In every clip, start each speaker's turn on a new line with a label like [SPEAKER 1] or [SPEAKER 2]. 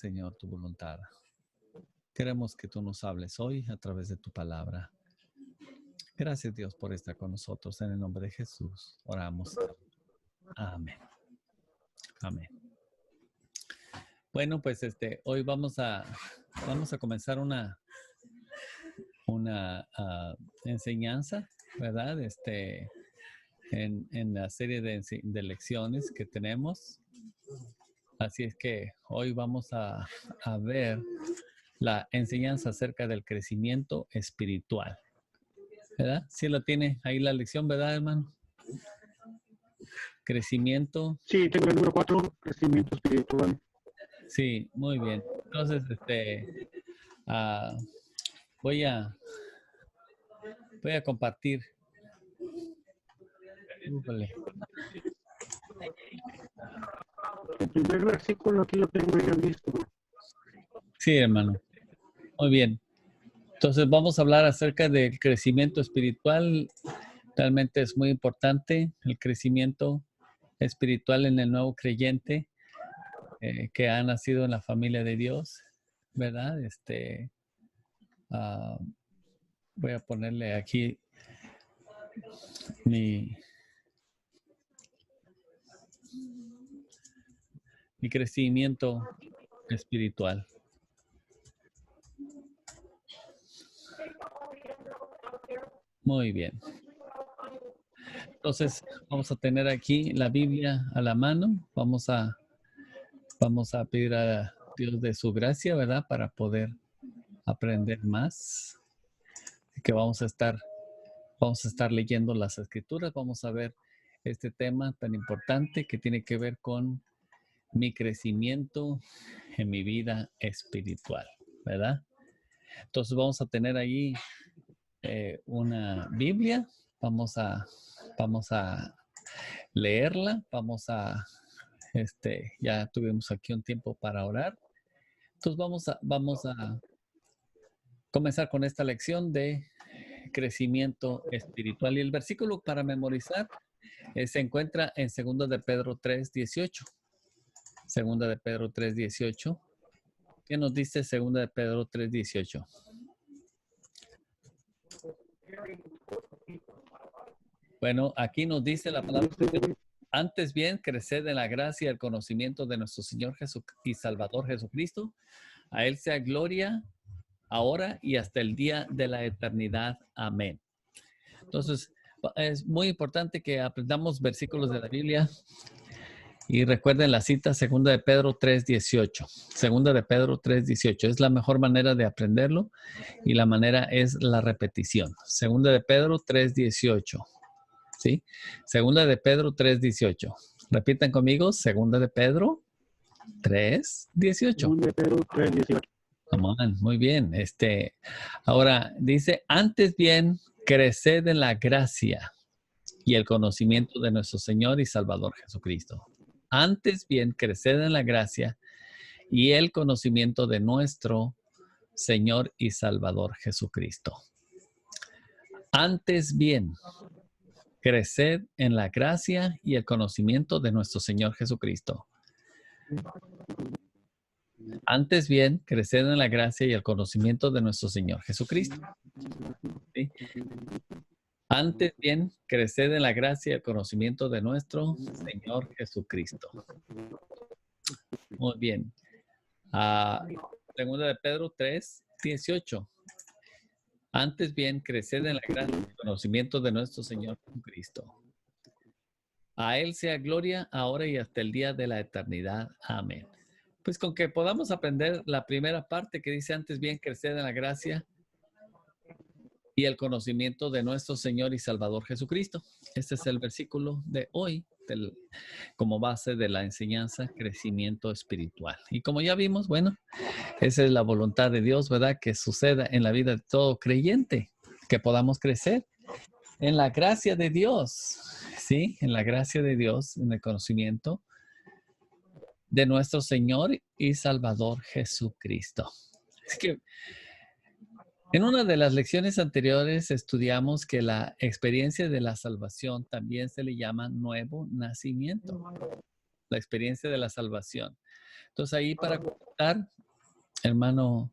[SPEAKER 1] Señor, tu voluntad. Queremos que tú nos hables hoy a través de tu palabra. Gracias, Dios, por estar con nosotros. En el nombre de Jesús, oramos. Amén. Amén. Bueno, pues hoy vamos a comenzar una enseñanza, ¿verdad? En la serie de lecciones que tenemos. Así es que hoy vamos a ver la enseñanza acerca del crecimiento espiritual, ¿verdad? Sí lo tiene ahí la lección, ¿verdad, hermano? Crecimiento.
[SPEAKER 2] Sí, tengo el número 4, crecimiento espiritual.
[SPEAKER 1] Sí, muy bien. Entonces, voy a compartir.
[SPEAKER 2] El primer versículo aquí lo tengo ya listo.
[SPEAKER 1] Sí, hermano. Muy bien. Entonces vamos a hablar acerca del crecimiento espiritual. Realmente es muy importante el crecimiento espiritual en el nuevo creyente que ha nacido en la familia de Dios, ¿verdad? Voy a ponerle aquí mi crecimiento espiritual. Muy bien. Entonces, vamos a tener aquí la Biblia a la mano. Vamos a pedir a Dios de su gracia, ¿verdad? Para poder aprender más. Así que vamos a estar leyendo las escrituras. Vamos a ver este tema tan importante que tiene que ver con mi crecimiento en mi vida espiritual, ¿verdad? Entonces vamos a tener ahí una Biblia. Vamos a leerla. Ya tuvimos aquí un tiempo para orar. Entonces vamos a comenzar con esta lección de crecimiento espiritual. Y el versículo para memorizar se encuentra en 2 de Pedro 3:18. 2 de Pedro 3:18. ¿Qué nos dice 2 de Pedro 3:18? Bueno, aquí nos dice la palabra: antes bien, creced en la gracia y el conocimiento de nuestro Señor y Salvador Jesucristo. A Él sea gloria ahora y hasta el día de la eternidad. Amén. Entonces, es muy importante que aprendamos versículos de la Biblia. Y recuerden la cita, 2 de Pedro 3:18. 2 de Pedro 3:18. Es la mejor manera de aprenderlo y la manera es la repetición. 2 de Pedro 3:18. ¿Sí? 2 de Pedro 3:18. Repitan conmigo, 2 de Pedro 3:18.
[SPEAKER 2] 2 de Pedro 3:18.
[SPEAKER 1] Come on, muy bien. Ahora dice: antes bien, creced en la gracia y el conocimiento de nuestro Señor y Salvador Jesucristo. Antes bien, creced en la gracia y el conocimiento de nuestro Señor y Salvador Jesucristo. Antes bien, creced en la gracia y el conocimiento de nuestro Señor Jesucristo. Antes bien, creced en la gracia y el conocimiento de nuestro Señor Jesucristo. ¿Sí? Antes bien, creced en la gracia y el conocimiento de nuestro Señor Jesucristo. Muy bien. Segunda de Pedro 3:18. Antes bien, creced en la gracia y el conocimiento de nuestro Señor Jesucristo. A Él sea gloria ahora y hasta el día de la eternidad. Amén. Pues con que podamos aprender la primera parte que dice: antes bien, creced en la gracia y el conocimiento de nuestro Señor y Salvador Jesucristo. Este es el versículo de hoy como base de la enseñanza crecimiento espiritual. Y como ya vimos, bueno, esa es la voluntad de Dios, ¿verdad? Que suceda en la vida de todo creyente, que podamos crecer en la gracia de Dios, ¿sí? En la gracia de Dios, en el conocimiento de nuestro Señor y Salvador Jesucristo. Es que en una de las lecciones anteriores estudiamos que la experiencia de la salvación también se le llama nuevo nacimiento. La experiencia de la salvación. Entonces ahí para completar, hermano,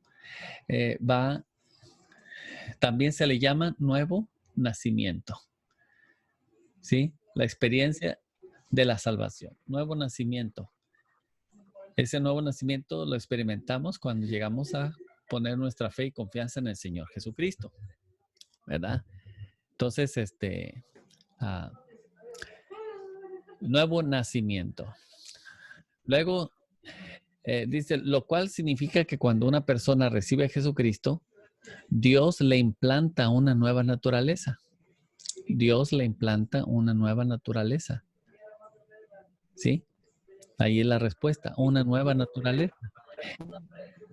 [SPEAKER 1] también se le llama nuevo nacimiento. ¿Sí? La experiencia de la salvación, nuevo nacimiento. Ese nuevo nacimiento lo experimentamos cuando llegamos a poner nuestra fe y confianza en el Señor Jesucristo, ¿verdad? Entonces, nuevo nacimiento. Luego, dice, lo cual significa que cuando una persona recibe a Jesucristo, Dios le implanta una nueva naturaleza. Dios le implanta una nueva naturaleza. ¿Sí? Ahí es la respuesta, una nueva naturaleza.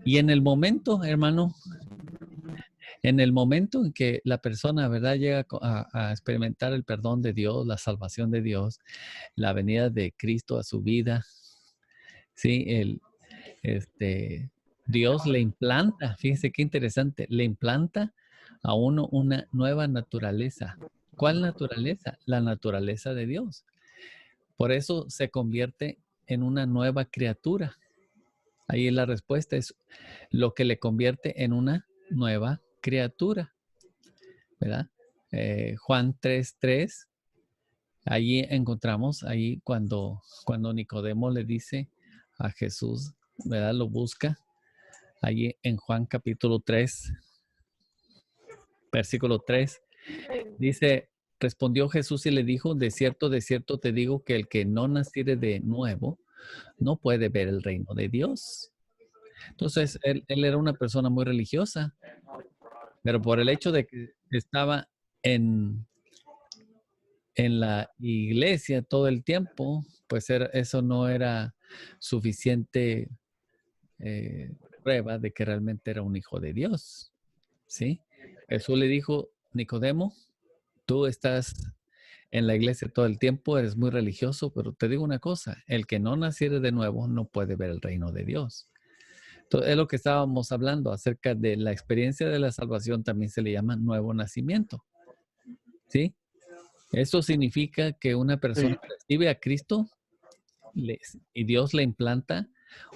[SPEAKER 1] Y en el momento, hermano, en el momento en que la persona, ¿verdad?, llega a experimentar el perdón de Dios, la salvación de Dios, la venida de Cristo a su vida, ¿sí? Dios le implanta, fíjense qué interesante, le implanta a uno una nueva naturaleza. ¿Cuál naturaleza? La naturaleza de Dios. Por eso se convierte en una nueva criatura. Ahí la respuesta es lo que le convierte en una nueva criatura, ¿verdad? Juan 3:3, allí encontramos, ahí cuando Nicodemo le dice a Jesús, ¿verdad? Lo busca, allí en Juan capítulo 3, versículo 3, dice, respondió Jesús y le dijo, de cierto te digo que el que no naciere de nuevo, no puede ver el reino de Dios. Entonces, él era una persona muy religiosa, pero por el hecho de que estaba en la iglesia todo el tiempo, pues eso no era suficiente prueba de que realmente era un hijo de Dios, ¿sí? Jesús le dijo, Nicodemo, tú estás en la iglesia todo el tiempo, eres muy religioso, pero te digo una cosa, el que no naciere de nuevo no puede ver el reino de Dios. Entonces, es lo que estábamos hablando acerca de la experiencia de la salvación, también se le llama nuevo nacimiento, ¿sí? Eso significa que una persona recibe a Cristo y Dios le implanta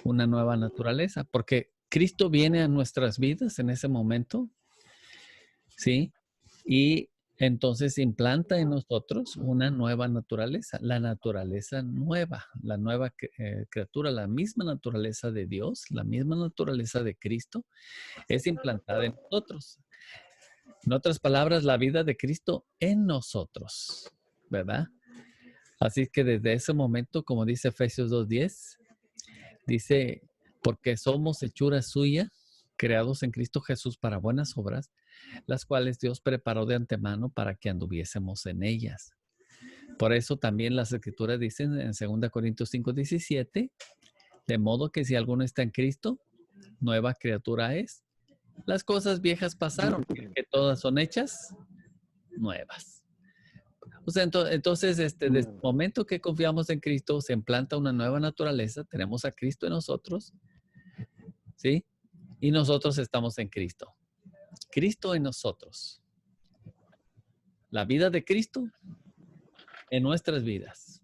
[SPEAKER 1] una nueva naturaleza, porque Cristo viene a nuestras vidas en ese momento, ¿sí? Y entonces implanta en nosotros una nueva naturaleza, la naturaleza nueva, la nueva criatura, la misma naturaleza de Dios, la misma naturaleza de Cristo, es implantada en nosotros. En otras palabras, la vida de Cristo en nosotros, ¿verdad? Así que desde ese momento, como dice Efesios 2:10, dice, porque somos hechura suya, creados en Cristo Jesús para buenas obras, las cuales Dios preparó de antemano para que anduviésemos en ellas. Por eso también las Escrituras dicen en 2 Corintios 5:17, de modo que si alguno está en Cristo, nueva criatura es. Las cosas viejas pasaron, que todas son hechas nuevas. O sea, entonces, desde el momento que confiamos en Cristo, se implanta una nueva naturaleza, tenemos a Cristo en nosotros, ¿sí? Y nosotros estamos en Cristo. Cristo en nosotros. La vida de Cristo en nuestras vidas.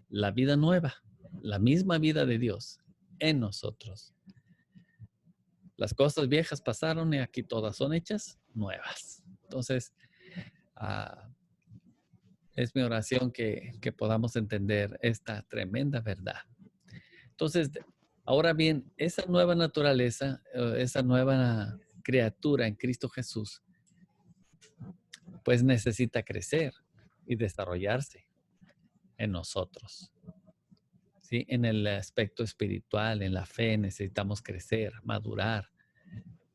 [SPEAKER 1] La vida nueva, la misma vida de Dios en nosotros. Las cosas viejas pasaron y aquí todas son hechas nuevas. Entonces, es mi oración que podamos entender esta tremenda verdad. Entonces, ahora bien, esa nueva naturaleza, esa nueva criatura en Cristo Jesús, pues necesita crecer y desarrollarse en nosotros. ¿Sí? En el aspecto espiritual, en la fe, necesitamos crecer, madurar.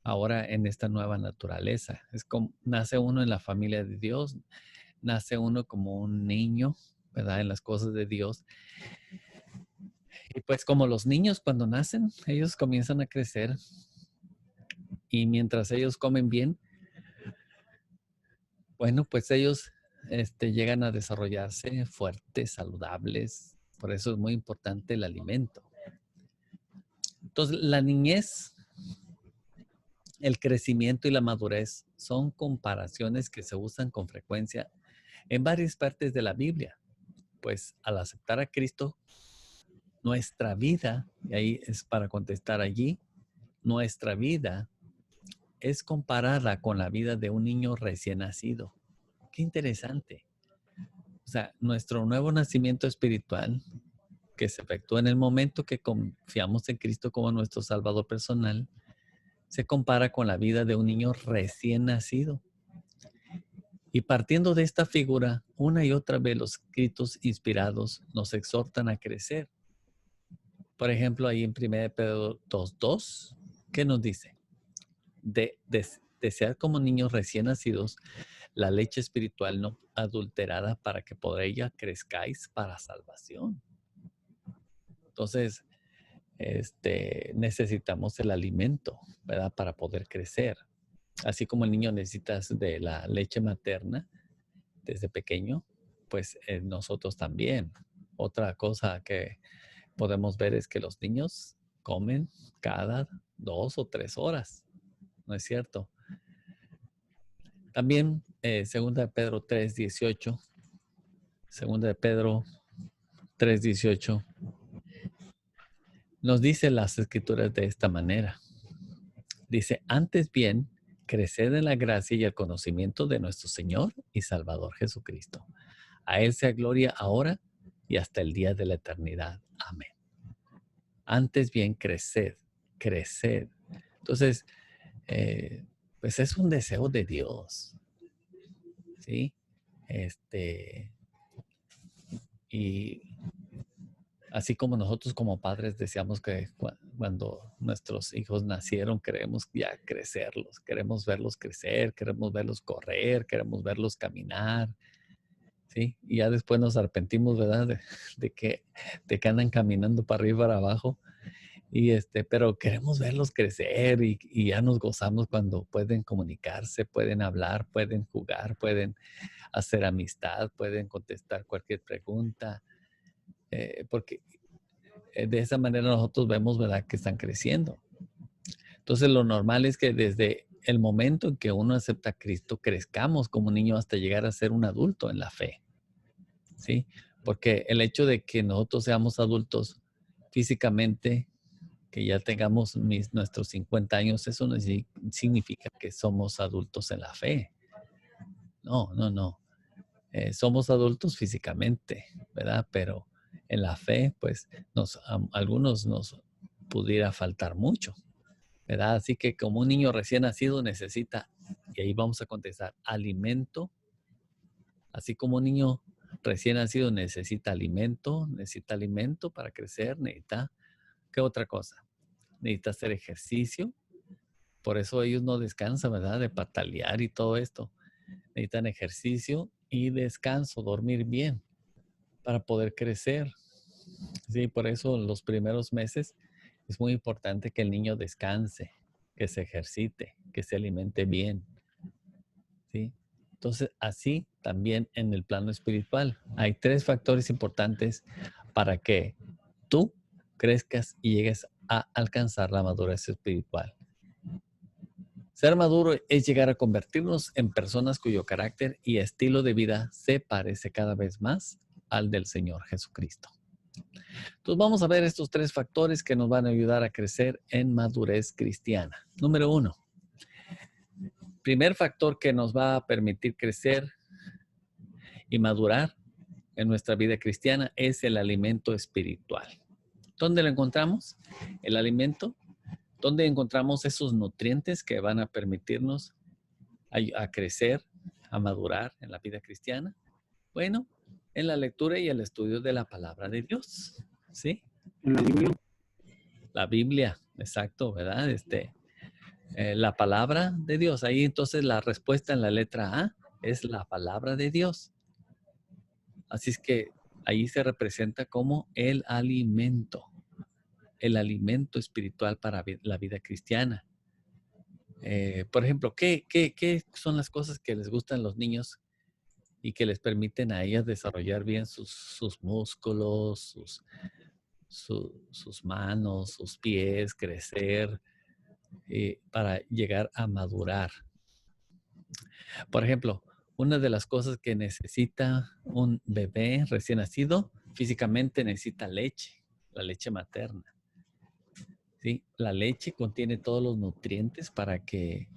[SPEAKER 1] Ahora en esta nueva naturaleza. Es como nace uno en la familia de Dios, nace uno como un niño, ¿verdad? En las cosas de Dios. Y pues como los niños cuando nacen, ellos comienzan a crecer y mientras ellos comen bien, bueno, pues ellos llegan a desarrollarse fuertes, saludables. Por eso es muy importante el alimento. Entonces, la niñez, el crecimiento y la madurez son comparaciones que se usan con frecuencia en varias partes de la Biblia. Pues al aceptar a Cristo, nuestra vida, y ahí es para contestar allí, nuestra vida es comparada con la vida de un niño recién nacido. Qué interesante. O sea, nuestro nuevo nacimiento espiritual, que se efectúa en el momento que confiamos en Cristo como nuestro Salvador personal, se compara con la vida de un niño recién nacido. Y partiendo de esta figura, una y otra vez los escritos inspirados nos exhortan a crecer. Por ejemplo, ahí en 1 Pedro 2:2, ¿qué nos dice? Desear como niños recién nacidos la leche espiritual no adulterada para que por ella crezcáis para salvación. Entonces, necesitamos el alimento, ¿verdad? Para poder crecer. Así como el niño necesita de la leche materna desde pequeño, pues nosotros también. Otra cosa que podemos ver es que los niños comen cada 2 o 3 horas, ¿no es cierto? También, 2 de Pedro 3:18, 2 de Pedro 3:18, nos dice las escrituras de esta manera. Dice, antes bien, creced en la gracia y el conocimiento de nuestro Señor y Salvador Jesucristo. A Él sea gloria ahora y hasta el día de la eternidad. Amén. Antes bien, creced. Entonces, pues es un deseo de Dios, ¿sí? Y así como nosotros como padres deseamos que cuando nuestros hijos nacieron, queremos ya crecerlos, queremos verlos crecer, queremos verlos correr, queremos verlos caminar, ¿sí? Y ya después nos arrepentimos, ¿verdad? De que andan caminando para arriba y para abajo. Pero queremos verlos crecer y ya nos gozamos cuando pueden comunicarse, pueden hablar, pueden jugar, pueden hacer amistad, pueden contestar cualquier pregunta, porque de esa manera nosotros vemos, ¿verdad?, que están creciendo. Entonces lo normal es que desde el momento en que uno acepta a Cristo, crezcamos como niño hasta llegar a ser un adulto en la fe, ¿sí? Porque el hecho de que nosotros seamos adultos físicamente, que ya tengamos nuestros 50 años, eso no significa que somos adultos en la fe. No. Somos adultos físicamente, ¿verdad? Pero en la fe, pues, algunos nos pudiera faltar mucho, ¿verdad? Así que como un niño recién nacido necesita, y ahí vamos a contestar, alimento. Así como un niño recién nacido necesita alimento para crecer, ¿qué otra cosa? Necesita hacer ejercicio. Por eso ellos no descansan, ¿verdad? De patalear y todo esto. Necesitan ejercicio y descanso, dormir bien para poder crecer. Sí, por eso los primeros meses es muy importante que el niño descanse, que se ejercite, que se alimente bien. ¿Sí? Entonces, así también en el plano espiritual. Hay 3 factores importantes para que tú crezcas y llegues a alcanzar la madurez espiritual. Ser maduro es llegar a convertirnos en personas cuyo carácter y estilo de vida se parece cada vez más al del Señor Jesucristo. Entonces vamos a ver estos 3 factores que nos van a ayudar a crecer en madurez cristiana. Número 1. Primer factor que nos va a permitir crecer y madurar en nuestra vida cristiana es el alimento espiritual. ¿Dónde lo encontramos? El alimento, ¿dónde encontramos esos nutrientes que van a permitirnos a crecer, a madurar en la vida cristiana? Bueno, en la lectura y el estudio de la palabra de Dios, ¿sí?
[SPEAKER 2] En la Biblia.
[SPEAKER 1] La Biblia, exacto, ¿verdad? La palabra de Dios. Ahí entonces la respuesta en la letra A es la palabra de Dios. Así es que ahí se representa como el alimento espiritual para la vida cristiana. Por ejemplo, ¿qué son las cosas que les gustan a los niños y que les permiten a ellas desarrollar bien sus músculos, sus manos, sus pies, crecer, para llegar a madurar? Por ejemplo, una de las cosas que necesita un bebé recién nacido, físicamente necesita leche. la leche materna. ¿Sí? La leche contiene todos los nutrientes para que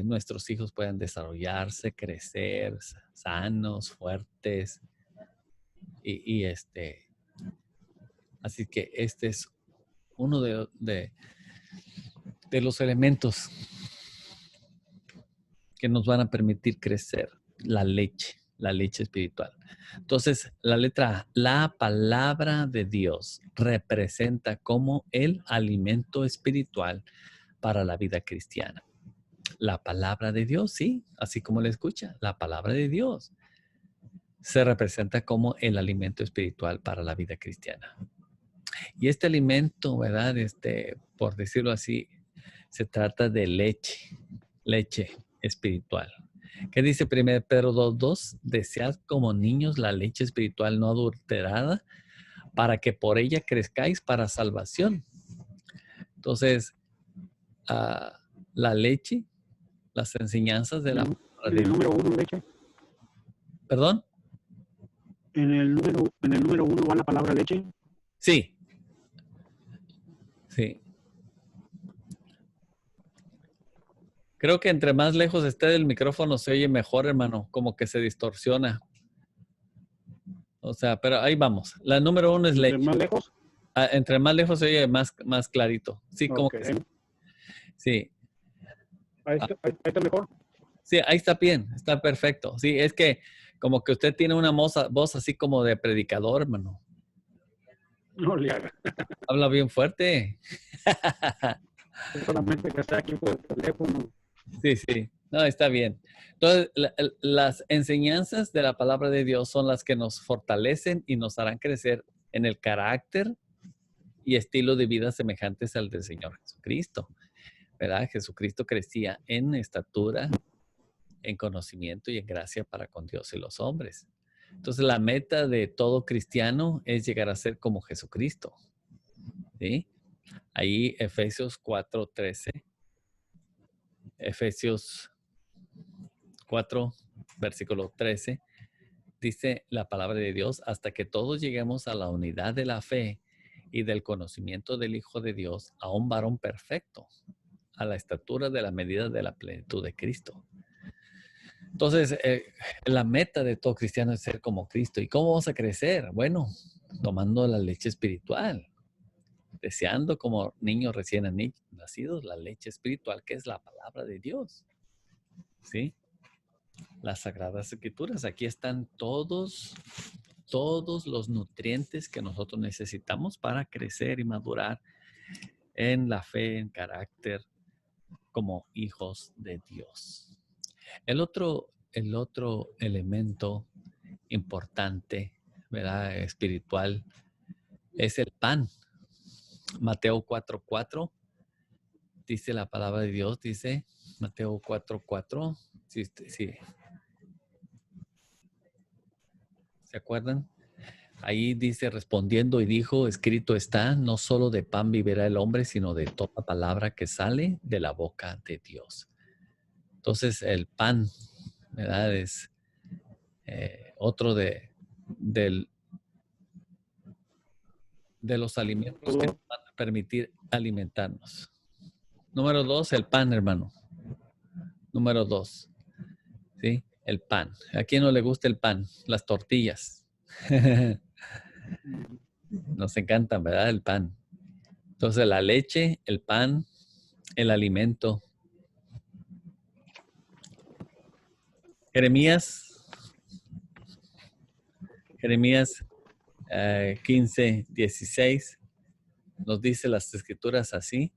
[SPEAKER 1] nuestros hijos puedan desarrollarse, crecer sanos, fuertes. Así que este es uno de los elementos que nos van a permitir crecer, la leche espiritual. Entonces, la letra A, la palabra de Dios representa como el alimento espiritual para la vida cristiana. La palabra de Dios, sí, así como le escucha, la palabra de Dios se representa como el alimento espiritual para la vida cristiana. Y este alimento, ¿verdad? Por decirlo así, se trata de leche espiritual. ¿Qué dice 1 Pedro 2:2? Desead como niños la leche espiritual no adulterada para que por ella crezcáis para salvación. Entonces, la leche, las enseñanzas de la palabra
[SPEAKER 2] En el número 1, leche.
[SPEAKER 1] ¿Perdón?
[SPEAKER 2] En el número 1 va la palabra leche.
[SPEAKER 1] Sí. Sí. Creo que entre más lejos esté del micrófono se oye mejor, hermano, como que se distorsiona. O sea, pero ahí vamos. La número 1 es leche.
[SPEAKER 2] ¿Entre más lejos?
[SPEAKER 1] Entre más lejos se oye más clarito. Sí, como
[SPEAKER 2] Okay.
[SPEAKER 1] que sí. Sí.
[SPEAKER 2] Ahí está mejor.
[SPEAKER 1] Sí, ahí está bien, está perfecto. Sí, es que como que usted tiene una voz así como de predicador, hermano.
[SPEAKER 2] No le haga.
[SPEAKER 1] Habla bien fuerte.
[SPEAKER 2] Solamente que está aquí por el teléfono.
[SPEAKER 1] Sí, sí. No, está bien. Entonces, las enseñanzas de la palabra de Dios son las que nos fortalecen y nos harán crecer en el carácter y estilo de vida semejantes al del Señor Jesucristo. ¿Verdad? Jesucristo crecía en estatura, en conocimiento y en gracia para con Dios y los hombres. Entonces, la meta de todo cristiano es llegar a ser como Jesucristo. ¿Sí? Ahí Efesios 4:13. Efesios 4, versículo 13, dice la palabra de Dios, hasta que todos lleguemos a la unidad de la fe y del conocimiento del Hijo de Dios, a un varón perfecto, a la estatura de la medida de la plenitud de Cristo. Entonces, la meta de todo cristiano es ser como Cristo. ¿Y cómo vamos a crecer? Bueno, tomando la leche espiritual, deseando como niños recién nacidos la leche espiritual, que es la palabra de Dios. ¿Sí? Las Sagradas Escrituras. Aquí están todos los nutrientes que nosotros necesitamos para crecer y madurar en la fe, en carácter, como hijos de Dios. El otro elemento importante, ¿verdad? Espiritual, es el pan. Mateo 4:4 dice la palabra de Dios, dice Mateo 4:4. Sí. ¿Se acuerdan? Ahí dice, respondiendo y dijo, escrito está, no solo de pan vivirá el hombre, sino de toda palabra que sale de la boca de Dios. Entonces, el pan, ¿verdad? Es otro de los alimentos que nos van a permitir alimentarnos. Número 2, el pan, hermano. Número 2, ¿sí? El pan. ¿A quién no le gusta el pan? Las tortillas. Nos encantan, ¿verdad? El pan. Entonces, la leche, el pan, el alimento. Jeremías 15:16 nos dice las escrituras así.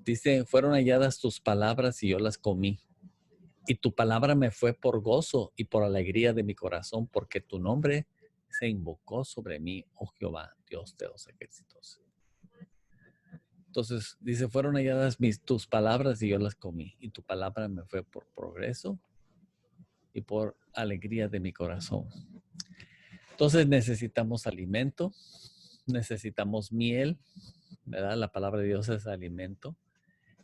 [SPEAKER 1] Dice, fueron halladas tus palabras y yo las comí. Y tu palabra me fue por gozo y por alegría de mi corazón, porque tu nombre se invocó sobre mí, oh Jehová, Dios de los ejércitos. Entonces, dice, fueron halladas tus palabras y yo las comí. Y tu palabra me fue por progreso y por alegría de mi corazón. Entonces necesitamos alimento, necesitamos miel, ¿verdad? La palabra de Dios es alimento.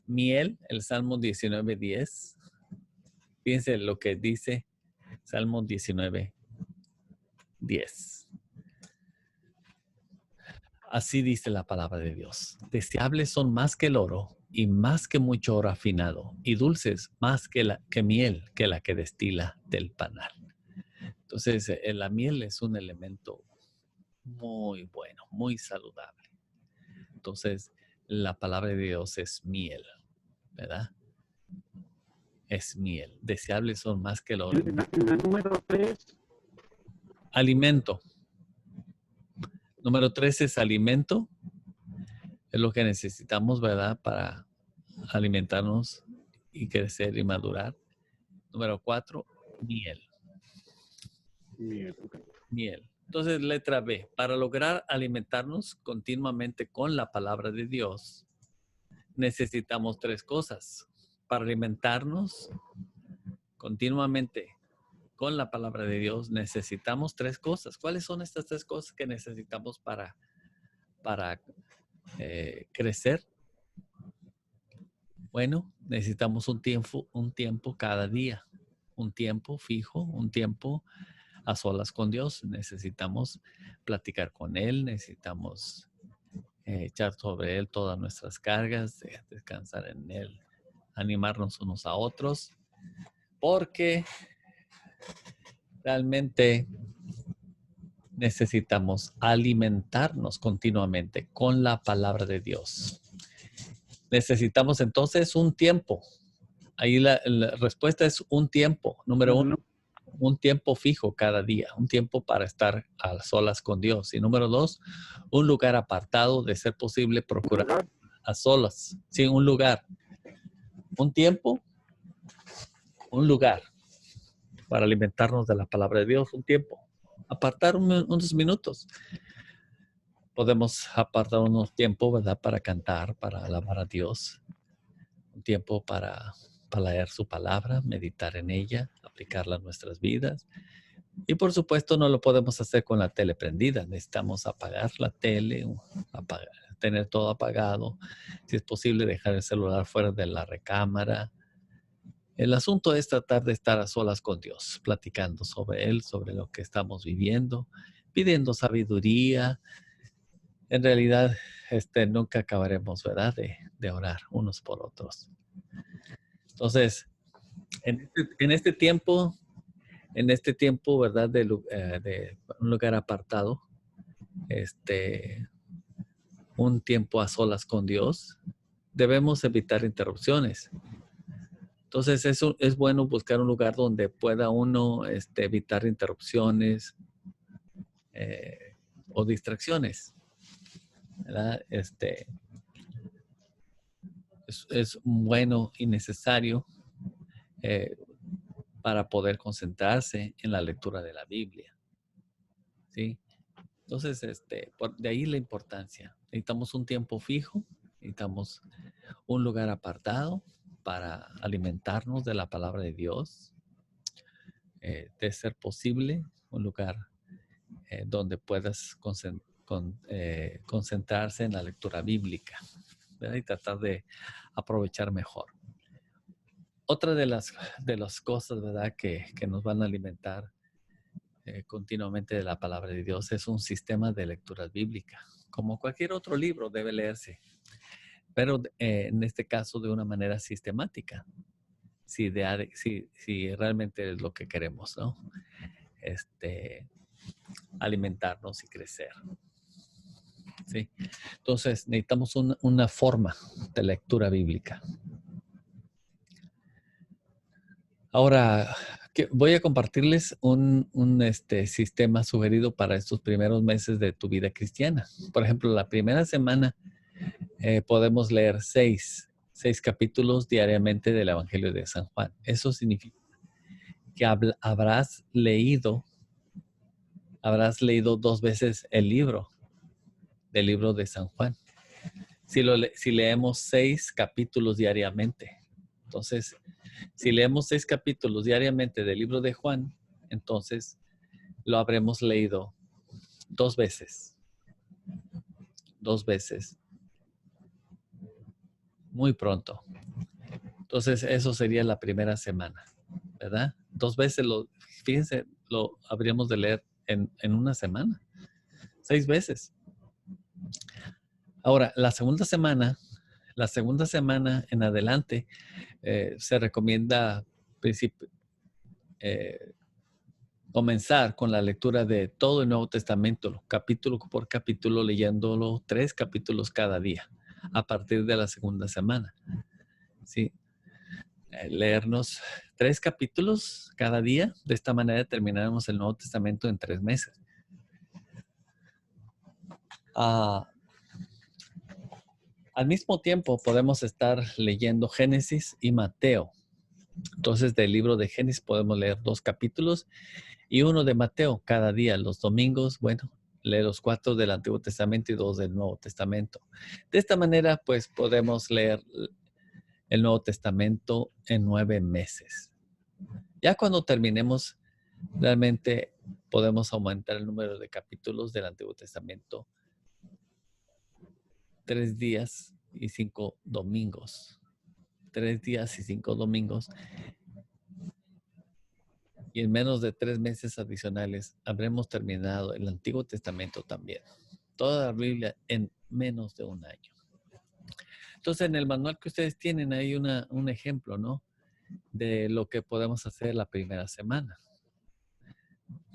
[SPEAKER 1] Miel, el Salmo 19:10. Fíjense lo que dice Salmo 19:10. Así dice la palabra de Dios. Deseables son más que el oro y más que mucho oro afinado y dulces más que miel que la que destila del panal. Entonces, la miel es un elemento muy bueno, muy saludable. Entonces, la palabra de Dios es miel, ¿verdad? Es miel. Deseables son más que el oro.
[SPEAKER 2] La número 3.
[SPEAKER 1] Alimento. Número 3 es alimento. Es lo que necesitamos, ¿verdad? Para alimentarnos y crecer y madurar. Número 4, miel. Miel. Entonces, letra B. Para lograr alimentarnos continuamente con la palabra de Dios, necesitamos 3 cosas. Para alimentarnos continuamente con la palabra de Dios, necesitamos 3 cosas. ¿Cuáles son estas 3 cosas que necesitamos para crecer? Bueno, necesitamos un tiempo cada día, un tiempo fijo, un tiempo a solas con Dios. Necesitamos platicar con Él, necesitamos echar sobre Él todas nuestras cargas, descansar en Él, animarnos unos a otros, porque realmente necesitamos alimentarnos continuamente con la palabra de Dios. Necesitamos entonces un tiempo. Ahí la respuesta es un tiempo. Número 1, un tiempo fijo cada día, un tiempo para estar a solas con Dios. Y número 2, un lugar apartado, de ser posible, procurar a solas. Sí, un lugar. Un tiempo, un lugar para alimentarnos de la palabra de Dios, un tiempo. Apartar unos minutos. Podemos apartar unos tiempos, ¿verdad? Para cantar, para alabar a Dios. Un tiempo para leer su palabra, meditar en ella, aplicarla a nuestras vidas. Y por supuesto no lo podemos hacer con la tele prendida. Necesitamos apagar la tele, tener todo apagado. Si es posible, dejar el celular fuera de la recámara. El asunto es tratar de estar a solas con Dios, platicando sobre Él, sobre lo que estamos viviendo, pidiendo sabiduría. En realidad, nunca acabaremos, ¿verdad? De orar unos por otros. Entonces, en este tiempo, ¿verdad? De un lugar apartado, un tiempo a solas con Dios, debemos evitar interrupciones. Entonces, es bueno buscar un lugar donde pueda uno evitar interrupciones o distracciones, ¿verdad? Es bueno y necesario para poder concentrarse en la lectura de la Biblia, ¿sí? Entonces, de ahí la importancia. Necesitamos un tiempo fijo, necesitamos un lugar apartado para alimentarnos de la palabra de Dios, de ser posible, un lugar donde puedas concentrarse en la lectura bíblica, ¿verdad? Y tratar de aprovechar mejor. Otra de las cosas, ¿verdad? Que nos van a alimentar continuamente de la palabra de Dios es un sistema de lectura bíblica. Como cualquier otro libro debe leerse, pero en este caso de una manera sistemática, si realmente es lo que queremos, ¿no? Alimentarnos y crecer. ¿Sí? Entonces necesitamos una forma de lectura bíblica. Ahora, voy a compartirles un sistema sugerido para estos primeros meses de tu vida cristiana. Por ejemplo, la primera semana podemos leer seis capítulos diariamente del Evangelio de San Juan. Eso significa que habrás leído 2 veces el libro de San Juan. Si leemos 6 capítulos diariamente. Entonces, si leemos 6 capítulos diariamente del libro de Juan, entonces lo habremos leído 2 veces. 2 veces. Muy pronto. Entonces, eso sería la primera semana, ¿verdad? 2 veces, fíjense, lo habríamos de leer en una semana. 6 veces. Ahora, la segunda semana en adelante, se recomienda comenzar con la lectura de todo el Nuevo Testamento, capítulo por capítulo, leyéndolo 3 capítulos cada día, a partir de la segunda semana. ¿Sí? Leernos 3 capítulos cada día. De esta manera terminaremos el Nuevo Testamento en 3 meses. Al mismo tiempo podemos estar leyendo Génesis y Mateo. Entonces, del libro de Génesis podemos leer 2 capítulos y 1 de Mateo cada día. Los domingos, bueno, lee los 4 del Antiguo Testamento y 2 del Nuevo Testamento. De esta manera, pues podemos leer el Nuevo Testamento en 9 meses. Ya cuando terminemos, realmente podemos aumentar el número de capítulos del Antiguo Testamento 3 días y 5 domingos. 3 días y 5 domingos. Y en menos de 3 meses adicionales habremos terminado el Antiguo Testamento también. Toda la Biblia en menos de un año. Entonces, en el manual que ustedes tienen hay un ejemplo, ¿no? De lo que podemos hacer la primera semana.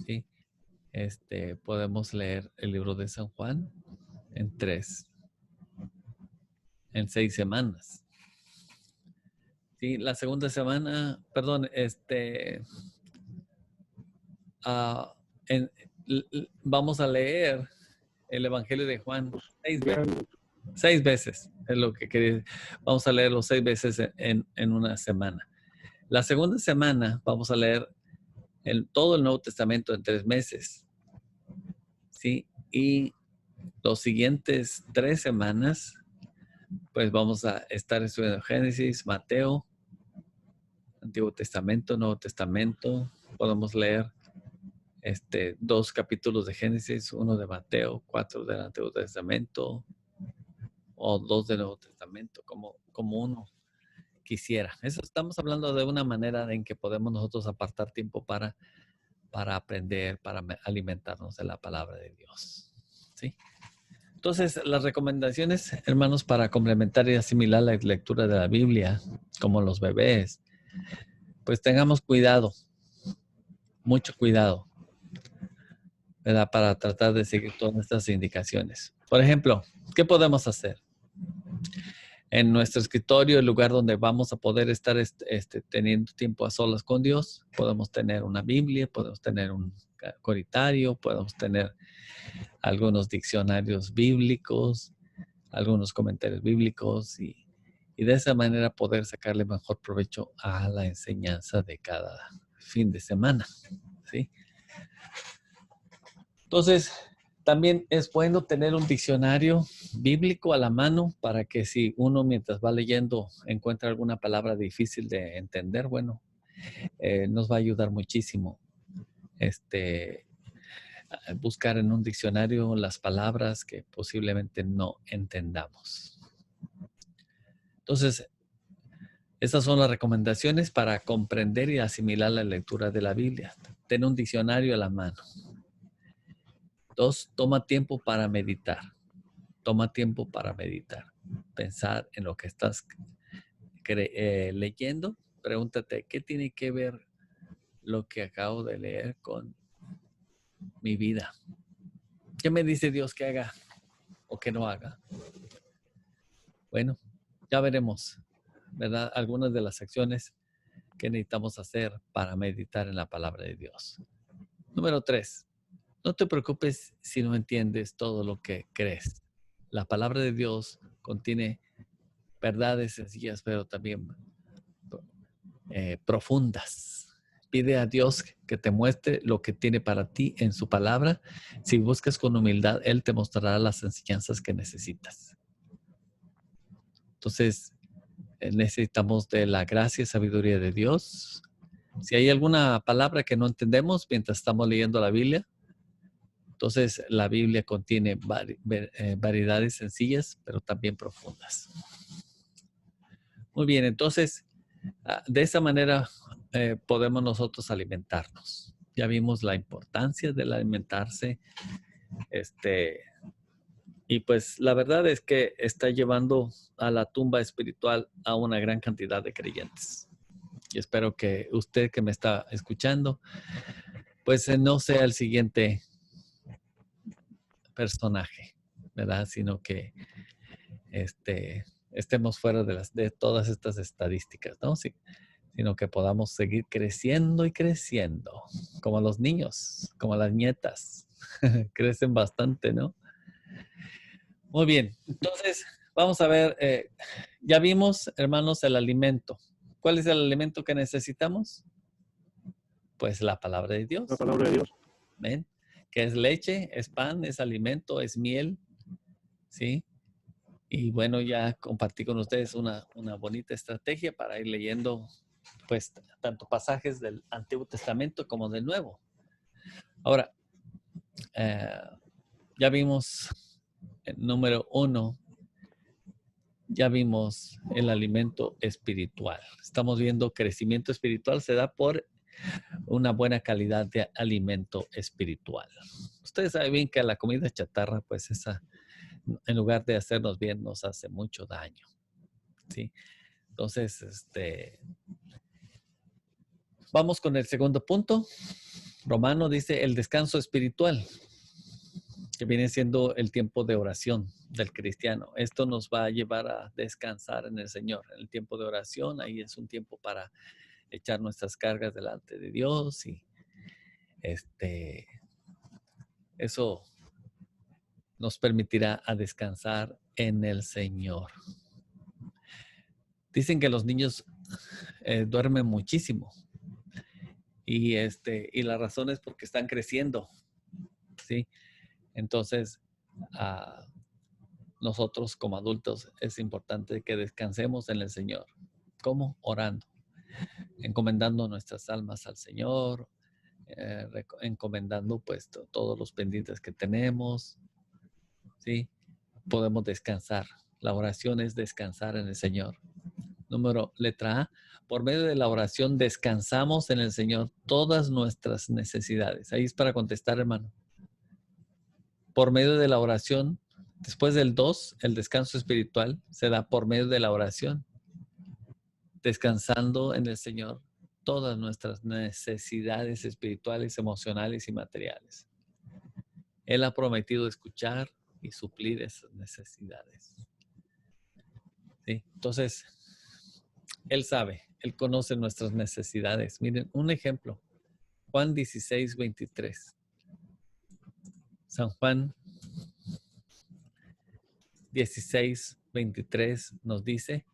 [SPEAKER 1] ¿Sí? Podemos leer el libro de San Juan en 6 semanas. Sí, la segunda semana, perdón, vamos a leer el Evangelio de Juan 6 veces, es lo que quería. Vamos a leerlo 6 veces en una semana. La segunda semana vamos a leer todo el Nuevo Testamento en 3 meses. ¿Sí? Y los siguientes 3 semanas, pues vamos a estar estudiando Génesis, Mateo, Antiguo Testamento, Nuevo Testamento. Podemos leer 2 capítulos de Génesis, 1 de Mateo, 4 del Antiguo Testamento, o 2 del Nuevo Testamento, como uno quisiera. Eso estamos hablando de una manera en que podemos nosotros apartar tiempo para aprender, para alimentarnos de la palabra de Dios. ¿Sí? Entonces, las recomendaciones, hermanos, para complementar y asimilar la lectura de la Biblia, como los bebés, pues tengamos cuidado, mucho cuidado, ¿verdad? Para tratar de seguir todas estas indicaciones. Por ejemplo, ¿qué podemos hacer? En nuestro escritorio, el lugar donde vamos a poder estar teniendo tiempo a solas con Dios, podemos tener una Biblia, podemos tener un coritario, podemos tener algunos diccionarios bíblicos, algunos comentarios bíblicos y de esa manera poder sacarle mejor provecho a la enseñanza de cada fin de semana. ¿Sí? Entonces, también es bueno tener un diccionario bíblico a la mano para que si uno mientras va leyendo encuentra alguna palabra difícil de entender, bueno, nos va a ayudar muchísimo buscar en un diccionario las palabras que posiblemente no entendamos. Entonces, estas son las recomendaciones para comprender y asimilar la lectura de la Biblia. Ten un diccionario a la mano. 2, toma tiempo para meditar. Toma tiempo para meditar. Pensar en lo que estás leyendo. Pregúntate, ¿qué tiene que ver lo que acabo de leer con mi vida? ¿Qué me dice Dios que haga o que no haga? Bueno, ya veremos, ¿verdad? Algunas de las acciones que necesitamos hacer para meditar en la palabra de Dios. Número 3, no te preocupes si no entiendes todo lo que crees. La palabra de Dios contiene verdades sencillas, pero también profundas. Pide a Dios que te muestre lo que tiene para ti en su palabra. Si buscas con humildad, Él te mostrará las enseñanzas que necesitas. Entonces, necesitamos de la gracia y sabiduría de Dios. Si hay alguna palabra que no entendemos mientras estamos leyendo la Biblia, entonces la Biblia contiene variedades sencillas, pero también profundas. Muy bien, entonces, de esa manera podemos nosotros alimentarnos. Ya vimos la importancia del alimentarse, Y pues la verdad es que está llevando a la tumba espiritual a una gran cantidad de creyentes. Y espero que usted que me está escuchando, pues no sea el siguiente personaje, ¿verdad? Sino que estemos fuera de todas estas estadísticas, ¿no? Sí, sino que podamos seguir creciendo y creciendo, como los niños, como las nietas. Crecen bastante, ¿no? Muy bien, entonces vamos a ver, ya vimos, hermanos, el alimento. ¿Cuál es el alimento que necesitamos? Pues la palabra de Dios.
[SPEAKER 2] La palabra de Dios.
[SPEAKER 1] ¿Ven? Que es leche, es pan, es alimento, es miel, ¿sí? Y bueno, ya compartí con ustedes una bonita estrategia para ir leyendo, pues, tanto pasajes del Antiguo Testamento como del Nuevo. Ahora, eh, ya vimos el número 1, ya vimos el alimento espiritual. Estamos viendo crecimiento espiritual se da por una buena calidad de alimento espiritual. Ustedes saben bien que la comida chatarra, pues esa, en lugar de hacernos bien, nos hace mucho daño, ¿sí? Entonces, vamos con el segundo punto. Romano dice el descanso espiritual, que viene siendo el tiempo de oración del cristiano. Esto nos va a llevar a descansar en el Señor. En el tiempo de oración, ahí es un tiempo para echar nuestras cargas delante de Dios y eso nos permitirá a descansar en el Señor. Dicen que los niños duermen muchísimo y la razón es porque están creciendo, ¿sí? Entonces, nosotros como adultos es importante que descansemos en el Señor. ¿Cómo? Orando, encomendando nuestras almas al Señor, encomendando pues todos los pendientes que tenemos, ¿sí? Podemos descansar. La oración es descansar en el Señor. Letra A, por medio de la oración descansamos en el Señor todas nuestras necesidades. Ahí es para contestar, hermano. Por medio de la oración, después del 2, el descanso espiritual se da por medio de la oración, descansando en el Señor todas nuestras necesidades espirituales, emocionales y materiales. Él ha prometido escuchar y suplir esas necesidades. ¿Sí? Entonces, Él sabe, Él conoce nuestras necesidades. Miren, un ejemplo. Juan 16, 23. San Juan 16, 23 nos dice,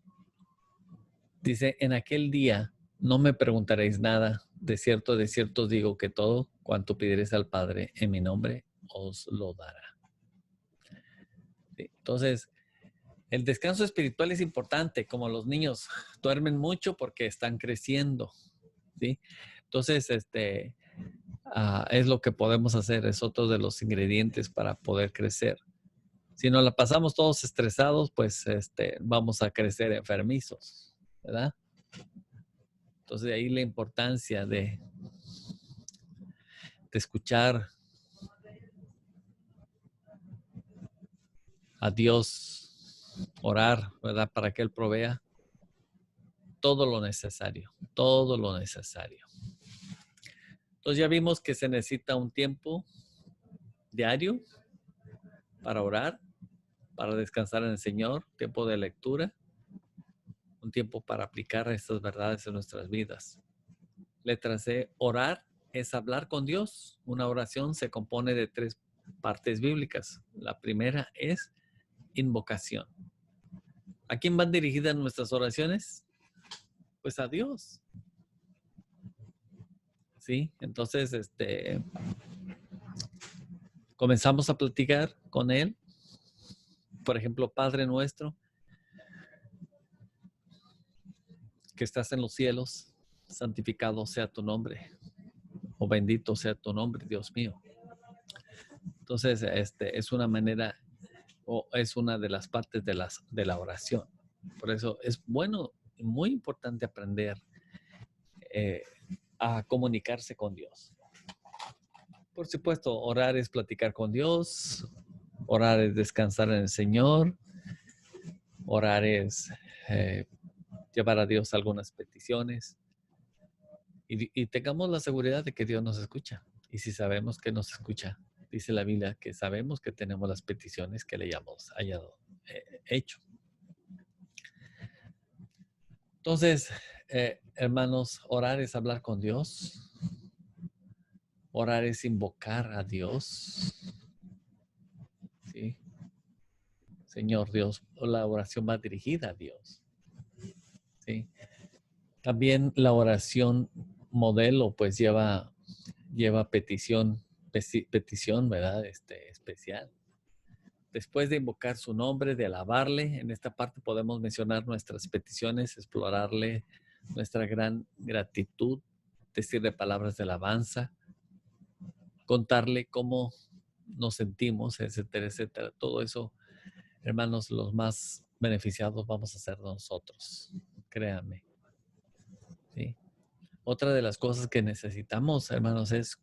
[SPEAKER 1] en aquel día no me preguntaréis nada. De cierto os digo que todo cuanto pidiereis al Padre en mi nombre os lo dará. ¿Sí? Entonces, el descanso espiritual es importante, como los niños duermen mucho porque están creciendo, ¿sí? Entonces, es lo que podemos hacer, es otro de los ingredientes para poder crecer. Si nos la pasamos todos estresados, pues vamos a crecer enfermizos, ¿verdad? Entonces, de ahí la importancia de escuchar a Dios, orar, ¿verdad? Para que Él provea todo lo necesario, todo lo necesario. Entonces ya vimos que se necesita un tiempo diario para orar, para descansar en el Señor, tiempo de lectura, un tiempo para aplicar estas verdades en nuestras vidas. Letra C, orar es hablar con Dios. Una oración se compone de 3 partes bíblicas. La primera es invocación. ¿A quién van dirigidas nuestras oraciones? Pues a Dios. ¿Sí? Entonces, comenzamos a platicar con Él. Por ejemplo, Padre nuestro, que estás en los cielos, santificado sea tu nombre, o bendito sea tu nombre, Dios mío. Entonces, es una manera, o es una de las partes de la oración. Por eso es bueno, muy importante aprender a comunicarse con Dios. Por supuesto, orar es platicar con Dios, Orar es descansar en el Señor. Orar es llevar a Dios algunas peticiones. Y tengamos la seguridad de que Dios nos escucha. Y si sabemos que nos escucha, dice la Biblia que sabemos que tenemos las peticiones que le hayamos hecho. Entonces, hermanos, orar es hablar con Dios. Orar es invocar a Dios. ¿Sí? Señor Dios, la oración va dirigida a Dios. ¿Sí? También la oración modelo, pues lleva petición, ¿verdad? Especial. Después de invocar su nombre, de alabarle, en esta parte podemos mencionar nuestras peticiones, explorarle nuestra gran gratitud, decirle palabras de alabanza, contarle cómo nos sentimos, etcétera, etcétera. Todo eso, hermanos, los más beneficiados vamos a ser nosotros, créanme. ¿Sí? Otra de las cosas que necesitamos, hermanos, es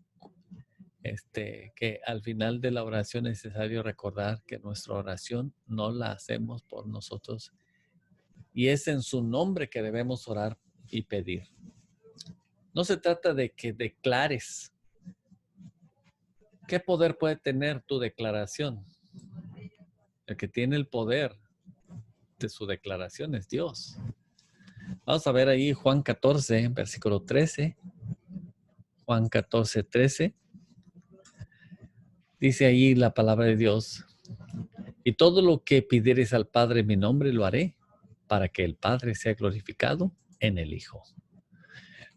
[SPEAKER 1] que al final de la oración es necesario recordar que nuestra oración no la hacemos por nosotros y es en su nombre que debemos orar y pedir. No se trata de que declares. ¿Qué poder puede tener tu declaración? El que tiene el poder de su declaración es Dios. Vamos a ver ahí Juan 14, versículo 13. Juan 14, 13. Dice ahí la palabra de Dios. Y todo lo que pidieres al Padre en mi nombre lo haré, para que el Padre sea glorificado en el Hijo.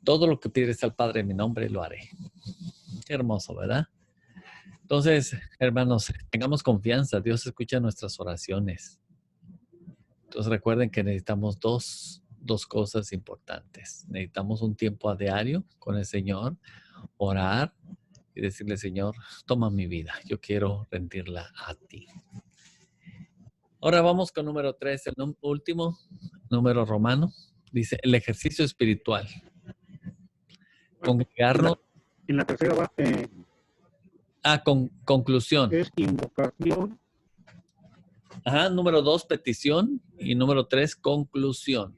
[SPEAKER 1] Todo lo que pidieres al Padre en mi nombre lo haré. Qué hermoso, ¿verdad? Entonces, hermanos, tengamos confianza. Dios escucha nuestras oraciones. Entonces recuerden que necesitamos dos cosas importantes. Necesitamos un tiempo a diario con el Señor, orar y decirle, Señor, toma mi vida. Yo quiero rendirla a ti. Ahora vamos con número 3, el último número romano. Dice, el ejercicio espiritual. Congregarnos.
[SPEAKER 2] En la tercera va,
[SPEAKER 1] conclusión.
[SPEAKER 2] es invocación.
[SPEAKER 1] Ajá, número 2, petición. Y número 3, conclusión.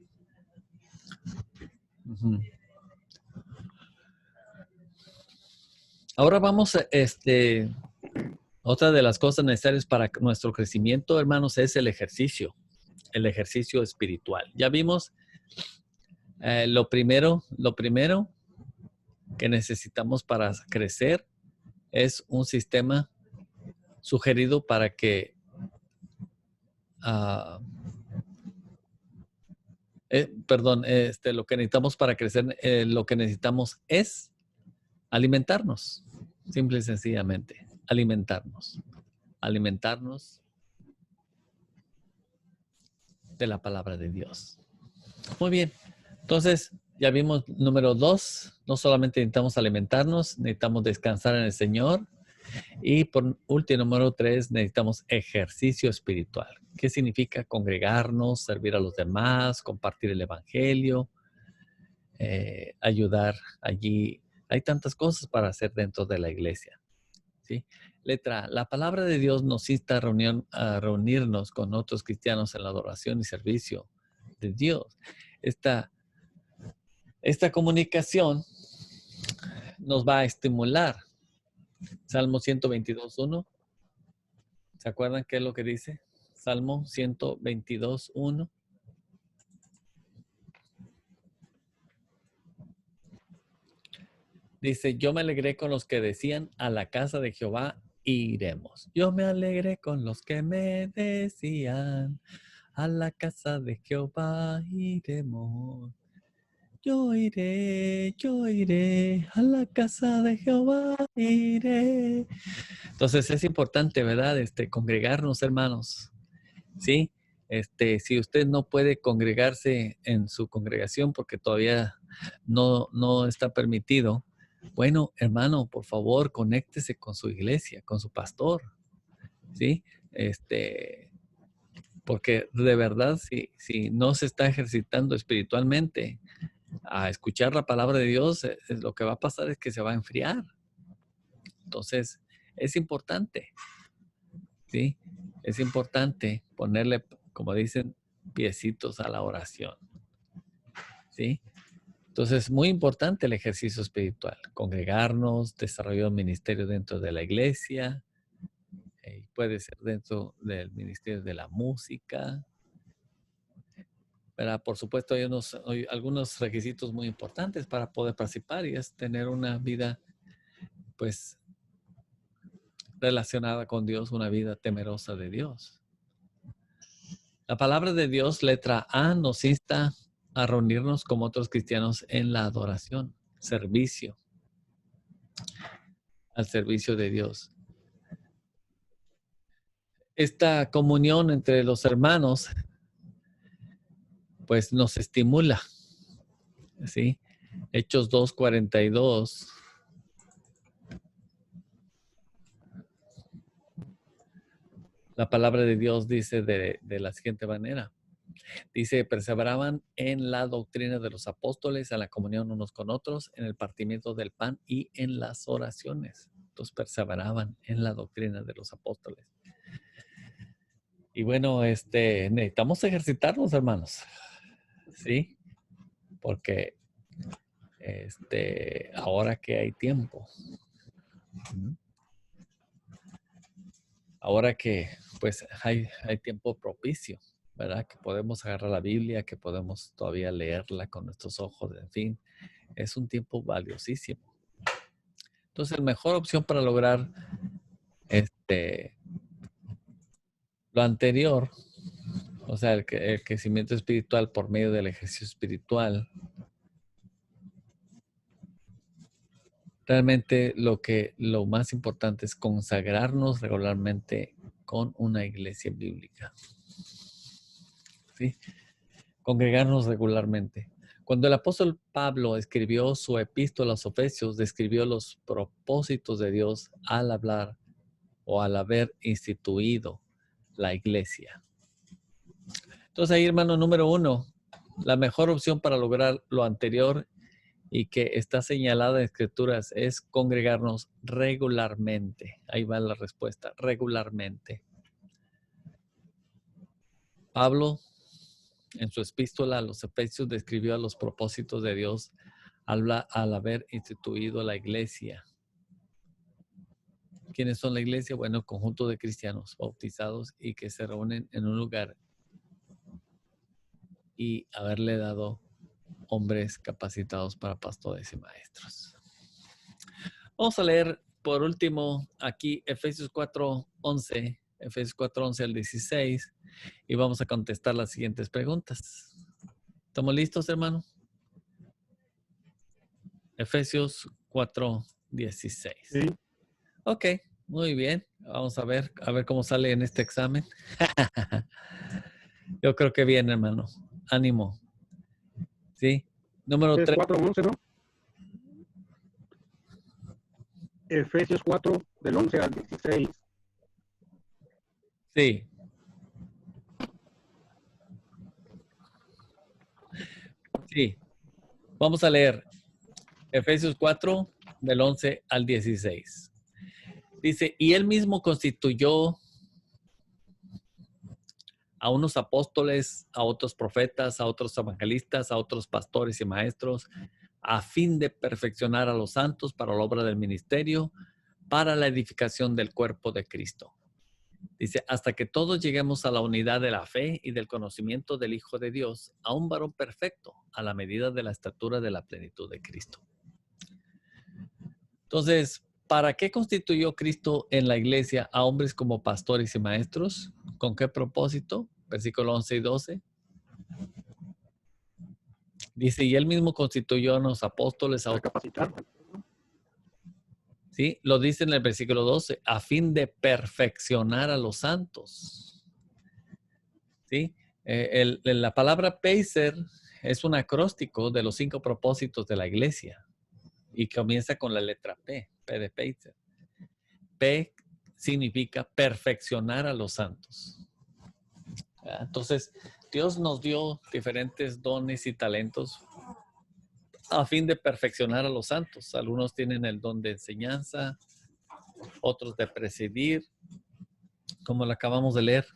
[SPEAKER 1] Uh-huh. Ahora vamos a otra de las cosas necesarias para nuestro crecimiento, hermanos, es el ejercicio espiritual. Ya vimos lo primero que necesitamos para crecer es un sistema sugerido para que lo que necesitamos para crecer, lo que necesitamos es alimentarnos, simple y sencillamente, alimentarnos de la palabra de Dios. Muy bien, entonces ya vimos número 2, no solamente necesitamos alimentarnos, necesitamos descansar en el Señor. Y por último, número 3, necesitamos ejercicio espiritual. ¿Qué significa congregarnos, servir a los demás, compartir el evangelio, ayudar allí? Hay tantas cosas para hacer dentro de la iglesia. ¿Sí? Letra A, la palabra de Dios nos insta a reunirnos con otros cristianos en la adoración y servicio de Dios. Esta comunicación nos va a estimular. Salmo 122.1. ¿Se acuerdan qué es lo que dice? Salmo 122.1. Dice, yo me alegré con los que decían, a la casa de Jehová iremos. Yo me alegré con los que me decían, a la casa de Jehová iremos. Yo iré, a la casa de Jehová iré. Entonces es importante, ¿verdad? Congregarnos, hermanos. ¿Sí? Si usted no puede congregarse en su congregación porque todavía no está permitido, bueno, hermano, por favor, conéctese con su iglesia, con su pastor. ¿Sí? Porque de verdad, si no se está ejercitando espiritualmente a escuchar la palabra de Dios, lo que va a pasar es que se va a enfriar. Entonces, es importante. ¿sí? Es importante ponerle, como dicen, piecitos a la oración, ¿sí? Entonces, muy importante el ejercicio espiritual, congregarnos, desarrollar un ministerio dentro de la iglesia, puede ser dentro del ministerio de la música, ¿verdad? Por supuesto, hay algunos requisitos muy importantes para poder participar y es tener una vida, pues, relacionada con Dios, una vida temerosa de Dios. La palabra de Dios, letra A, nos insta a reunirnos como otros cristianos en la adoración, servicio, al servicio de Dios. Esta comunión entre los hermanos, pues nos estimula, ¿sí? Hechos 2:42. La palabra de Dios dice de la siguiente manera. Dice, perseveraban en la doctrina de los apóstoles, en la comunión unos con otros, en el partimiento del pan y en las oraciones. Entonces perseveraban en la doctrina de los apóstoles. Y bueno, necesitamos ejercitarnos, hermanos. ¿Sí? Porque ahora que hay tiempo, ahora que pues hay tiempo propicio, ¿verdad? Que podemos agarrar la Biblia, que podemos todavía leerla con nuestros ojos, en fin, es un tiempo valiosísimo. Entonces, la mejor opción para lograr lo anterior, o sea, el crecimiento espiritual por medio del ejercicio espiritual, realmente lo más importante es consagrarnos regularmente con una iglesia bíblica. ¿Sí? Congregarnos regularmente. Cuando el apóstol Pablo escribió su epístola a los Efesios, describió los propósitos de Dios al hablar o al haber instituido la iglesia. Entonces ahí, hermano, número 1, la mejor opción para lograr lo anterior y que está señalada en Escrituras es congregarnos regularmente. Ahí va la respuesta, regularmente. Pablo, en su epístola a los Efesios, describió los propósitos de Dios al haber instituido la iglesia. ¿Quiénes son la iglesia? Bueno, conjunto de cristianos bautizados y que se reúnen en un lugar y haberle dado hombres capacitados para pastores y maestros. Vamos a leer por último aquí Efesios 4:11, Efesios 4:11 al 16 y vamos a contestar las siguientes preguntas. ¿Estamos listos, hermano? Efesios 4:16.
[SPEAKER 2] Sí.
[SPEAKER 1] Ok, muy bien. Vamos a ver cómo sale en este examen. Yo creo que bien, hermano. Ánimo. ¿Sí? Número 3.
[SPEAKER 2] 4:11, ¿no? Efesios 4, del 11 al 16.
[SPEAKER 1] Sí. Sí. Vamos a leer Efesios 4, del 11 al 16. Dice, y él mismo constituyó a unos apóstoles, a otros profetas, a otros evangelistas, a otros pastores y maestros, a fin de perfeccionar a los santos para la obra del ministerio, para la edificación del cuerpo de Cristo. Dice, hasta que todos lleguemos a la unidad de la fe y del conocimiento del Hijo de Dios, a un varón perfecto, a la medida de la estatura de la plenitud de Cristo. Entonces, ¿para qué constituyó Cristo en la iglesia a hombres como pastores y maestros? ¿Con qué propósito? Versículo 11 y 12. Dice, y él mismo constituyó a los apóstoles, a
[SPEAKER 2] capacitar.
[SPEAKER 1] ¿Sí? Lo dice en el versículo 12, a fin de perfeccionar a los santos. ¿Sí? La palabra Pacer es un acróstico de los 5 propósitos de la iglesia y comienza con la letra P, P de Pacer. P significa perfeccionar a los santos. Entonces, Dios nos dio diferentes dones y talentos a fin de perfeccionar a los santos. Algunos tienen el don de enseñanza, otros de presidir, como lo acabamos de leer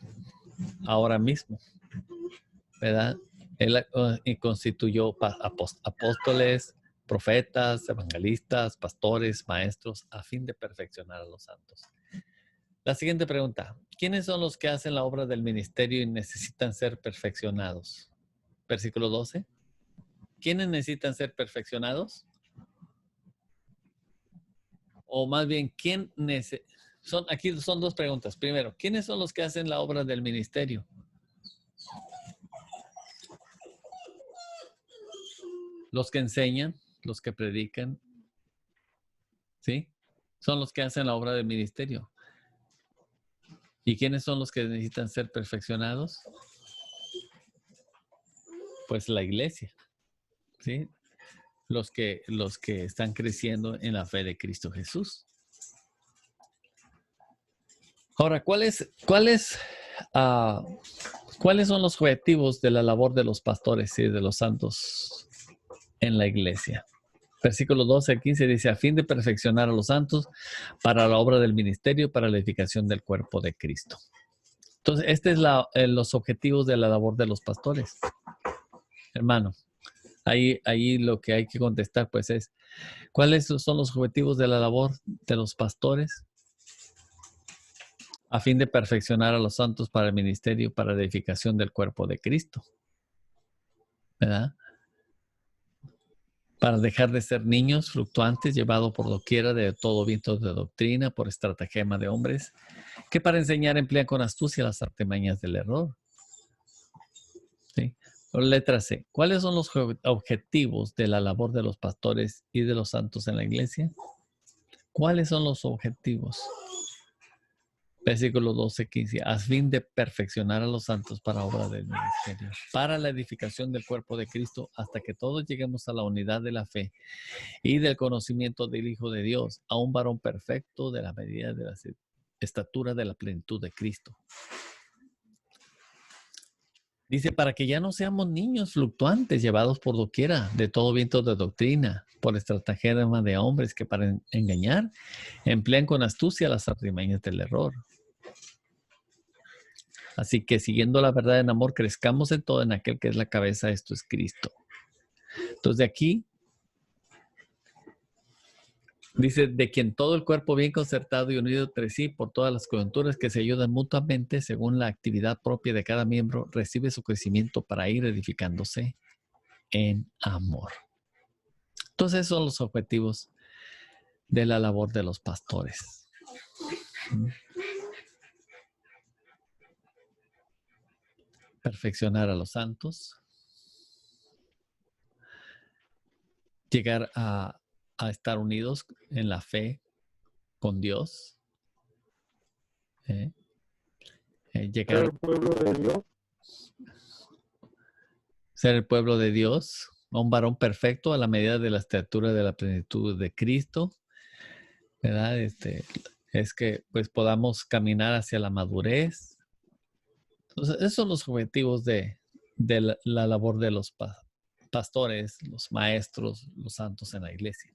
[SPEAKER 1] ahora mismo, ¿verdad? Él constituyó apóstoles, profetas, evangelistas, pastores, maestros, a fin de perfeccionar a los santos. La siguiente pregunta. ¿Quiénes son los que hacen la obra del ministerio y necesitan ser perfeccionados? Versículo 12. ¿Quiénes necesitan ser perfeccionados? O más bien, aquí son dos preguntas. Primero, ¿quiénes son los que hacen la obra del ministerio? Los que enseñan, los que predican, ¿sí? Son los que hacen la obra del ministerio. ¿Y quiénes son los que necesitan ser perfeccionados? Pues la iglesia, ¿sí? Los que están creciendo en la fe de Cristo Jesús. Ahora, ¿cuáles son los objetivos de la labor de los pastores y de los santos en la iglesia? Versículo 12 al 15 dice, a fin de perfeccionar a los santos para la obra del ministerio, para la edificación del cuerpo de Cristo. Entonces, este es los objetivos de la labor de los pastores. Hermano, ahí lo que hay que contestar pues es, ¿cuáles son los objetivos de la labor de los pastores? A fin de perfeccionar a los santos para el ministerio, para la edificación del cuerpo de Cristo. ¿Verdad? Para dejar de ser niños fluctuantes, llevados por doquiera de todo viento de doctrina, por estratagema de hombres, que para enseñar emplean con astucia las artimañas del error. ¿Sí? Letra C. ¿Cuáles son los objetivos de la labor de los pastores y de los santos en la iglesia? ¿Cuáles son los objetivos? Versículo 12, 15. A fin de perfeccionar a los santos para obra del ministerio, para la edificación del cuerpo de Cristo, hasta que todos lleguemos a la unidad de la fe y del conocimiento del Hijo de Dios, a un varón perfecto de la medida de la estatura de la plenitud de Cristo. Dice, para que ya no seamos niños fluctuantes, llevados por doquiera de todo viento de doctrina, por estratagema de hombres que para engañar emplean con astucia las artimañas del error. Así que siguiendo la verdad en amor, crezcamos en todo en aquel que es la cabeza, esto es Cristo. Entonces de aquí dice, de quien todo el cuerpo bien concertado y unido entre sí por todas las coyunturas que se ayudan mutuamente según la actividad propia de cada miembro, recibe su crecimiento para ir edificándose en amor. Entonces esos son los objetivos de la labor de los pastores. Perfeccionar a los santos, llegar a estar unidos en la fe con Dios, llegar
[SPEAKER 2] el pueblo de Dios.
[SPEAKER 1] Ser el pueblo de Dios, un varón perfecto a la medida de la estatura de la plenitud de Cristo, ¿verdad? Es que pues podamos caminar hacia la madurez. Entonces, esos son los objetivos de la labor de los pastores, los maestros, los santos en la iglesia.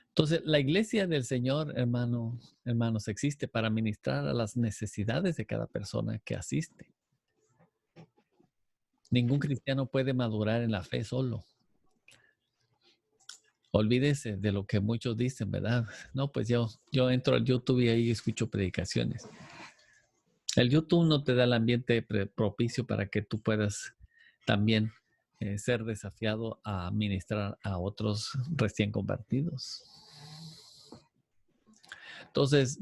[SPEAKER 1] Entonces, la iglesia del Señor, hermanos, existe para ministrar a las necesidades de cada persona que asiste. Ningún cristiano puede madurar en la fe solo. Olvídese de lo que muchos dicen, ¿verdad? No, pues yo entro al YouTube y ahí escucho predicaciones. El YouTube no te da el ambiente propicio para que tú puedas también ser desafiado a ministrar a otros recién convertidos. Entonces,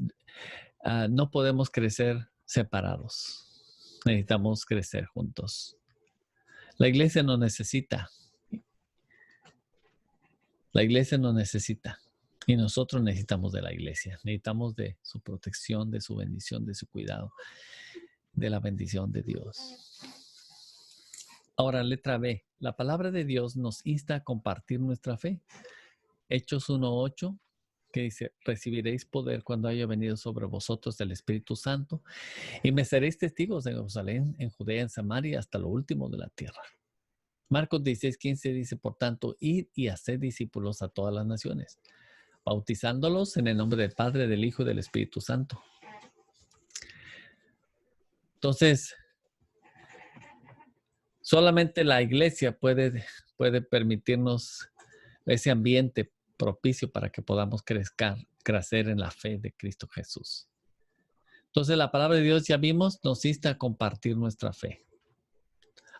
[SPEAKER 1] no podemos crecer separados. Necesitamos crecer juntos. La iglesia nos necesita. La iglesia nos necesita. Y nosotros necesitamos de la iglesia. Necesitamos de su protección, de su bendición, de su cuidado, de la bendición de Dios. Ahora, letra B. La palabra de Dios nos insta a compartir nuestra fe. Hechos 1:8, que dice, recibiréis poder cuando haya venido sobre vosotros el Espíritu Santo y me seréis testigos en Jerusalén, en Judea, en Samaria, hasta lo último de la tierra. Marcos 16:15 dice, por tanto, id y haced discípulos a todas las naciones, bautizándolos en el nombre del Padre, del Hijo y del Espíritu Santo, Entonces, solamente la iglesia puede permitirnos ese ambiente propicio para que podamos crecer en la fe de Cristo Jesús. Entonces, la palabra de Dios, ya vimos, nos insta a compartir nuestra fe.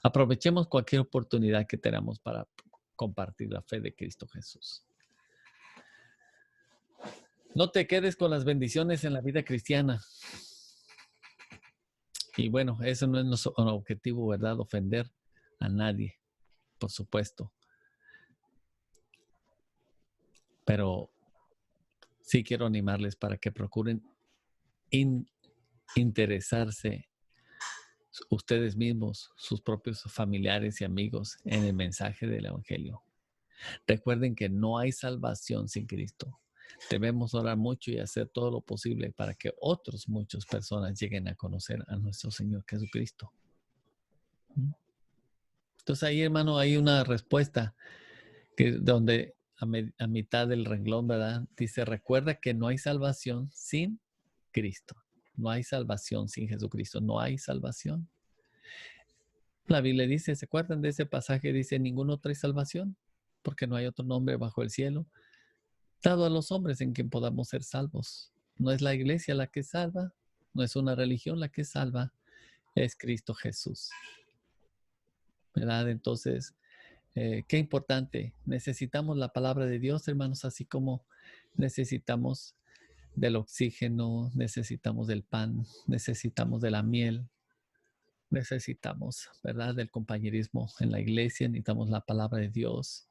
[SPEAKER 1] Aprovechemos cualquier oportunidad que tengamos para compartir la fe de Cristo Jesús. No te quedes con las bendiciones en la vida cristiana. Y bueno, eso no es nuestro objetivo, ¿verdad? Ofender a nadie, por supuesto. Pero sí quiero animarles para que procuren interesarse ustedes mismos, sus propios familiares y amigos en el mensaje del Evangelio. Recuerden que no hay salvación sin Cristo. Debemos orar mucho y hacer todo lo posible para que muchas personas lleguen a conocer a nuestro Señor Jesucristo. Entonces ahí, hermano, hay una respuesta donde a mitad del renglón, ¿verdad? Dice, recuerda que no hay salvación sin Cristo. No hay salvación sin Jesucristo. No hay salvación. La Biblia dice, ¿se acuerdan de ese pasaje? Dice, ninguno trae salvación, porque no hay otro nombre bajo el cielo dado a los hombres en quien podamos ser salvos. No es la iglesia la que salva, no es una religión la que salva, es Cristo Jesús. ¿Verdad? Entonces, qué importante. Necesitamos la palabra de Dios, hermanos, así como necesitamos del oxígeno, necesitamos del pan, necesitamos de la miel, necesitamos, ¿verdad?, del compañerismo en la iglesia, necesitamos la palabra de Dios,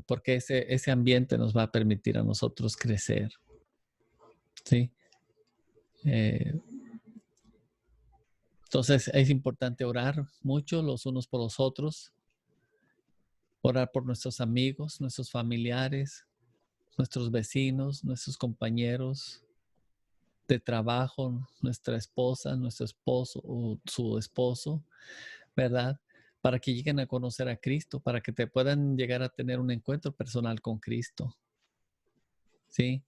[SPEAKER 1] porque ese ambiente nos va a permitir a nosotros crecer, ¿sí? Entonces es importante orar mucho los unos por los otros, orar por nuestros amigos, nuestros familiares, nuestros vecinos, nuestros compañeros de trabajo, nuestra esposa, nuestro esposo o su esposo, ¿verdad? Para que lleguen a conocer a Cristo, para que te puedan llegar a tener un encuentro personal con Cristo. ¿Sí?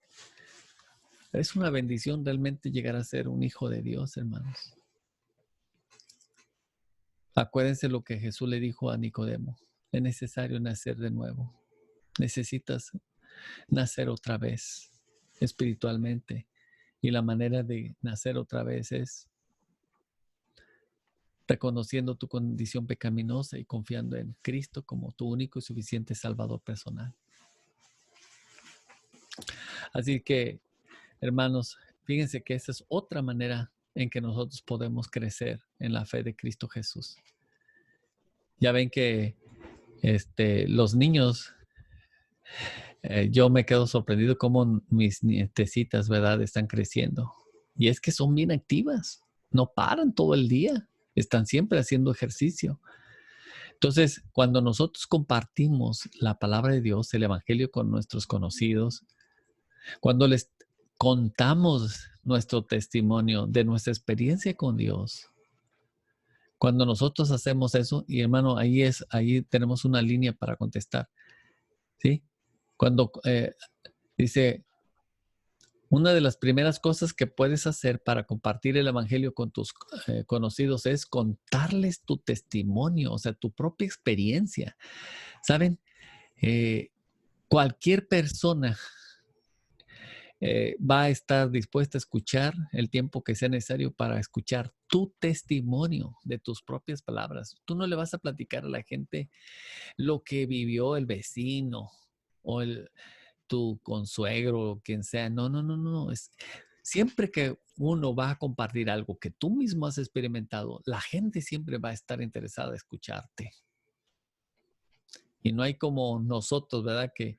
[SPEAKER 1] Es una bendición realmente llegar a ser un hijo de Dios, hermanos. Acuérdense lo que Jesús le dijo a Nicodemo. Es necesario nacer de nuevo. Necesitas nacer otra vez espiritualmente. Y la manera de nacer otra vez es reconociendo tu condición pecaminosa y confiando en Cristo como tu único y suficiente Salvador personal. Así que, hermanos, fíjense que esa es otra manera en que nosotros podemos crecer en la fe de Cristo Jesús. Ya ven que los niños, yo me quedo sorprendido cómo mis nietecitas, ¿verdad?, están creciendo. Y es que son bien activas, no paran todo el día, están siempre haciendo ejercicio. Entonces, cuando nosotros compartimos la palabra de Dios, el Evangelio con nuestros conocidos, cuando les contamos nuestro testimonio de nuestra experiencia con Dios, cuando nosotros hacemos eso, y hermano, ahí tenemos una línea para contestar, ¿sí? Cuando dice, una de las primeras cosas que puedes hacer para compartir el Evangelio con tus conocidos es contarles tu testimonio, o sea, tu propia experiencia. ¿Saben? Cualquier persona va a estar dispuesta a escuchar el tiempo que sea necesario para escuchar tu testimonio de tus propias palabras. Tú no le vas a platicar a la gente lo que vivió el vecino o tu consuegro o quien sea. No. Siempre que uno va a compartir algo que tú mismo has experimentado, la gente siempre va a estar interesada en escucharte. Y no hay como nosotros, ¿verdad? Que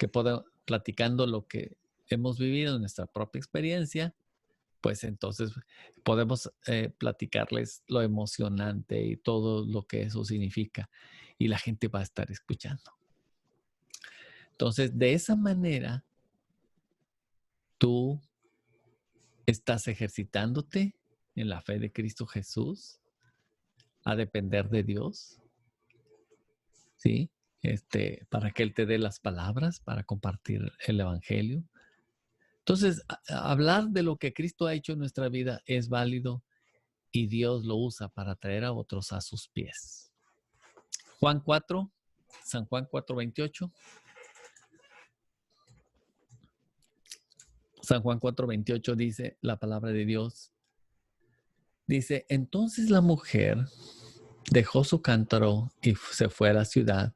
[SPEAKER 1] podemos, platicando lo que hemos vivido en nuestra propia experiencia, pues entonces podemos platicarles lo emocionante y todo lo que eso significa. Y la gente va a estar escuchando. Entonces, de esa manera, tú estás ejercitándote en la fe de Cristo Jesús, a depender de Dios, ¿sí? Para que Él te dé las palabras para compartir el Evangelio. Entonces, hablar de lo que Cristo ha hecho en nuestra vida es válido y Dios lo usa para traer a otros a sus pies. Juan 4, San Juan 4:28. San Juan 4:28 dice la palabra de Dios. Dice, entonces la mujer dejó su cántaro y se fue a la ciudad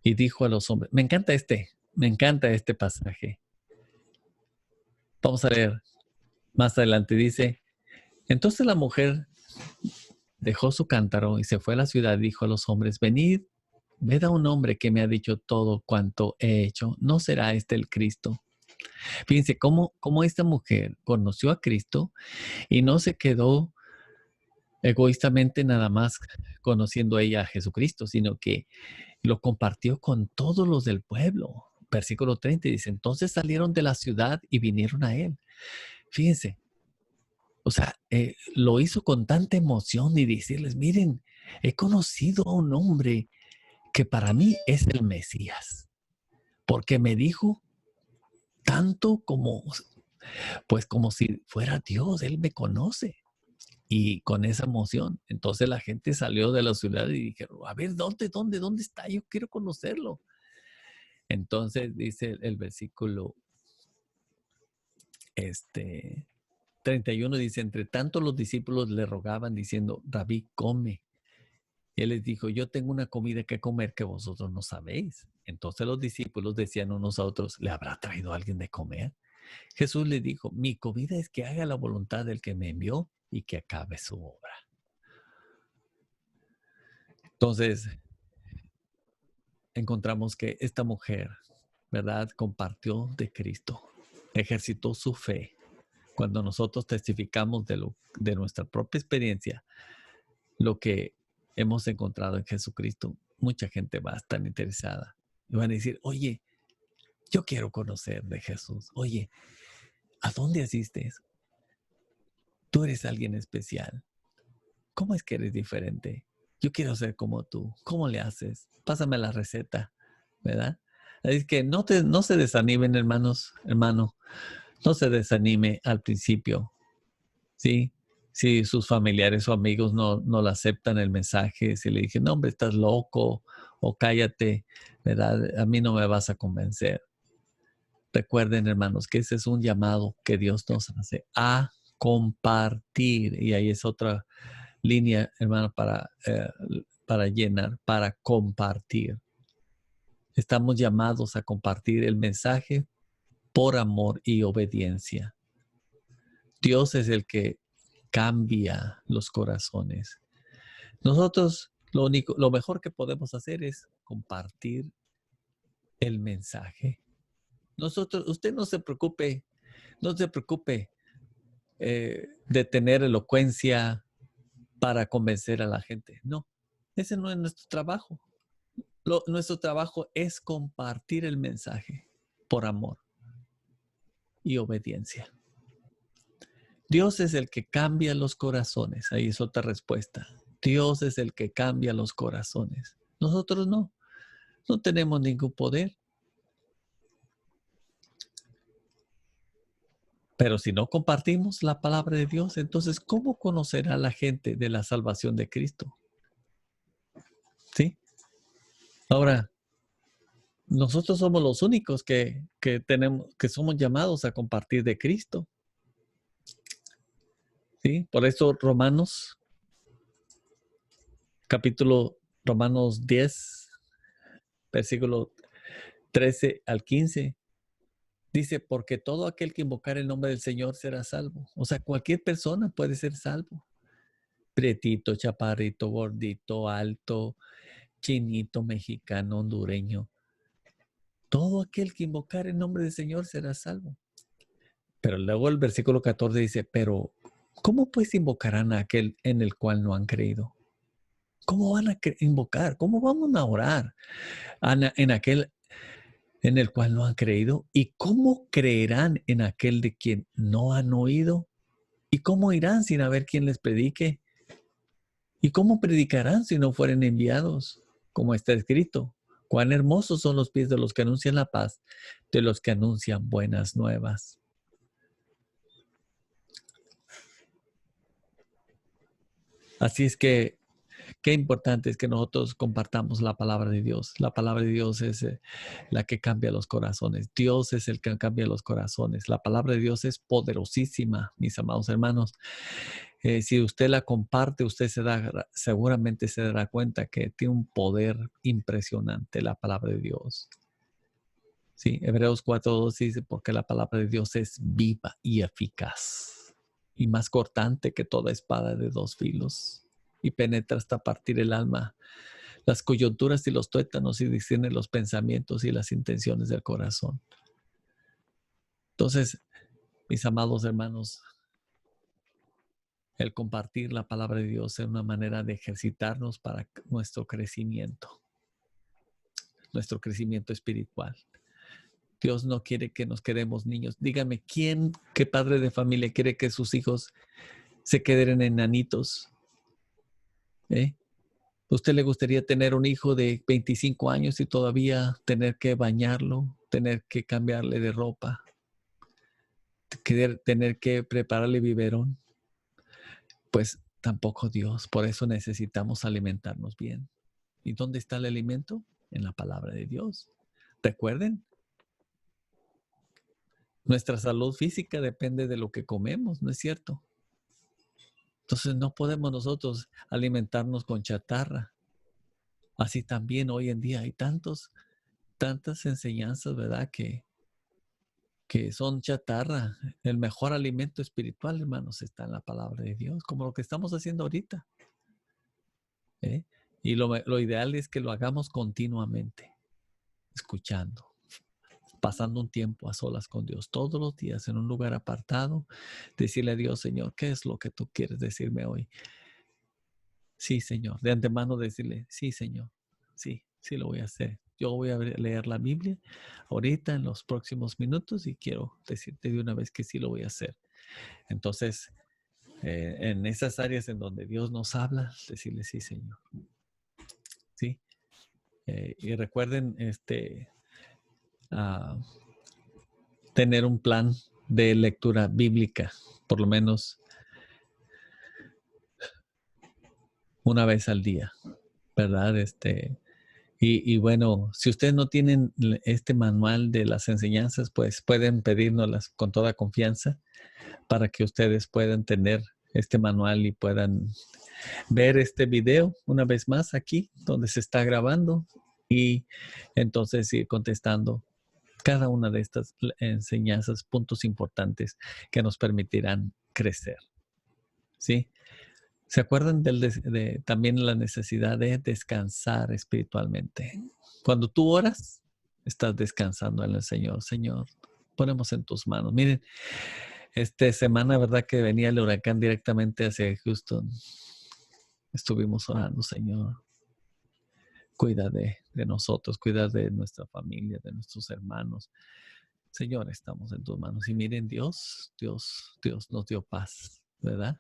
[SPEAKER 1] y dijo a los hombres, me encanta este pasaje. Vamos a leer más adelante. Dice, entonces la mujer dejó su cántaro y se fue a la ciudad y dijo a los hombres, venid, ved a un hombre que me ha dicho todo cuanto he hecho. ¿No será este el Cristo? Fíjense cómo esta mujer conoció a Cristo y no se quedó egoístamente nada más conociendo ella a Jesucristo, sino que lo compartió con todos los del pueblo. Versículo 30 dice, entonces salieron de la ciudad y vinieron a él. Fíjense, o sea, lo hizo con tanta emoción y decirles, miren, he conocido a un hombre que para mí es el Mesías, porque me dijo tanto como, pues como si fuera Dios, él me conoce. Y con esa emoción, entonces la gente salió de la ciudad y dijeron, a ver, ¿dónde está? Yo quiero conocerlo. Entonces dice el versículo 31, dice, entre tanto los discípulos le rogaban diciendo, Rabí, come. Y él les dijo, yo tengo una comida que comer que vosotros no sabéis. Entonces los discípulos decían unos a otros, ¿le habrá traído alguien de comer? Jesús le dijo, mi comida es que haga la voluntad del que me envió y que acabe su obra. Entonces, encontramos que esta mujer, ¿verdad?, compartió de Cristo, ejercitó su fe. Cuando nosotros testificamos de nuestra propia experiencia, lo que hemos encontrado en Jesucristo, mucha gente va a estar interesada. Y van a decir, oye, yo quiero conocer de Jesús. Oye, ¿a dónde asistes? Tú eres alguien especial. ¿Cómo es que eres diferente? Yo quiero ser como tú. ¿Cómo le haces? Pásame la receta, ¿verdad? Es que no se desanimen, hermano. No se desanime al principio, ¿sí? Si sus familiares o amigos no le aceptan el mensaje, si le dicen, no, hombre, estás loco o cállate, ¿verdad? A mí no me vas a convencer. Recuerden, hermanos, que ese es un llamado que Dios nos hace a compartir. Y ahí es otra línea, hermano, para llenar, para compartir. Estamos llamados a compartir el mensaje por amor y obediencia. Dios es el que cambia los corazones. Nosotros lo mejor que podemos hacer es compartir el mensaje. Usted no se preocupe de tener elocuencia para convencer a la gente. No, ese no es nuestro trabajo. Nuestro trabajo es compartir el mensaje por amor y obediencia. Dios es el que cambia los corazones. Ahí es otra respuesta. Dios es el que cambia los corazones. Nosotros no tenemos ningún poder. Pero si no compartimos la palabra de Dios, entonces, ¿cómo conocerá la gente de la salvación de Cristo? ¿Sí? Ahora, nosotros somos los únicos que somos llamados a compartir de Cristo. ¿Sí? Por eso Romanos 10, versículo 13 al 15, dice, porque todo aquel que invocar el nombre del Señor será salvo. O sea, cualquier persona puede ser salvo. Prietito, chaparrito, gordito, alto, chinito, mexicano, hondureño. Todo aquel que invocar el nombre del Señor será salvo. Pero luego el versículo 14 dice, pero ¿cómo pues invocarán a aquel en el cual no han creído? ¿Cómo van a invocar? ¿Cómo vamos a orar en aquel en el cual no han creído? ¿Y cómo creerán en aquel de quien no han oído? ¿Y cómo irán sin haber quien les predique? ¿Y cómo predicarán si no fueren enviados? Como está escrito, cuán hermosos son los pies de los que anuncian la paz, de los que anuncian buenas nuevas. Así es que qué importante es que nosotros compartamos la palabra de Dios. La palabra de Dios es la que cambia los corazones. Dios es el que cambia los corazones. La palabra de Dios es poderosísima, mis amados hermanos. Si usted la comparte, usted seguramente se dará cuenta que tiene un poder impresionante la palabra de Dios. Sí, Hebreos 4:2 dice, porque la palabra de Dios es viva y eficaz y más cortante que toda espada de dos filos y penetra hasta partir el alma, las coyunturas y los tuétanos y discierne los pensamientos y las intenciones del corazón. Entonces, mis amados hermanos, el compartir la palabra de Dios es una manera de ejercitarnos para nuestro crecimiento espiritual. Dios no quiere que nos quedemos niños. Dígame, qué padre de familia quiere que sus hijos se queden enanitos? ¿Usted le gustaría tener un hijo de 25 años y todavía tener que bañarlo, tener que cambiarle de ropa, tener que prepararle biberón? Pues tampoco Dios. Por eso necesitamos alimentarnos bien. ¿Y dónde está el alimento? En la palabra de Dios. Recuerden, nuestra salud física depende de lo que comemos, ¿no es cierto? Entonces no podemos nosotros alimentarnos con chatarra. Así también hoy en día hay tantas enseñanzas, ¿verdad? Que son chatarra. El mejor alimento espiritual, hermanos, está en la palabra de Dios, como lo que estamos haciendo ahorita. Y lo ideal es que lo hagamos continuamente, escuchando, pasando un tiempo a solas con Dios todos los días en un lugar apartado, decirle a Dios, Señor, ¿qué es lo que tú quieres decirme hoy? Sí, Señor. De antemano decirle, sí, Señor. Sí lo voy a hacer. Yo voy a leer la Biblia ahorita en los próximos minutos y quiero decirte de una vez que sí lo voy a hacer. Entonces, en esas áreas en donde Dios nos habla, decirle, sí, Señor. Sí. Y recuerden, tener un plan de lectura bíblica, por lo menos una vez al día, ¿verdad? Y bueno, si ustedes no tienen este manual de las enseñanzas, pues pueden pedírnoslas con toda confianza para que ustedes puedan tener este manual y puedan ver este video una vez más aquí donde se está grabando y entonces ir contestando cada una de estas enseñanzas, puntos importantes que nos permitirán crecer. ¿Sí? ¿Se acuerdan de también la necesidad de descansar espiritualmente? Cuando tú oras, estás descansando en el Señor. Señor, ponemos en tus manos. Miren, esta semana, ¿verdad? Que venía el huracán directamente hacia Houston. Estuvimos orando, Señor. Cuida de nosotros, cuida de nuestra familia, de nuestros hermanos. Señor, estamos en tus manos. Y miren, Dios nos dio paz, ¿verdad?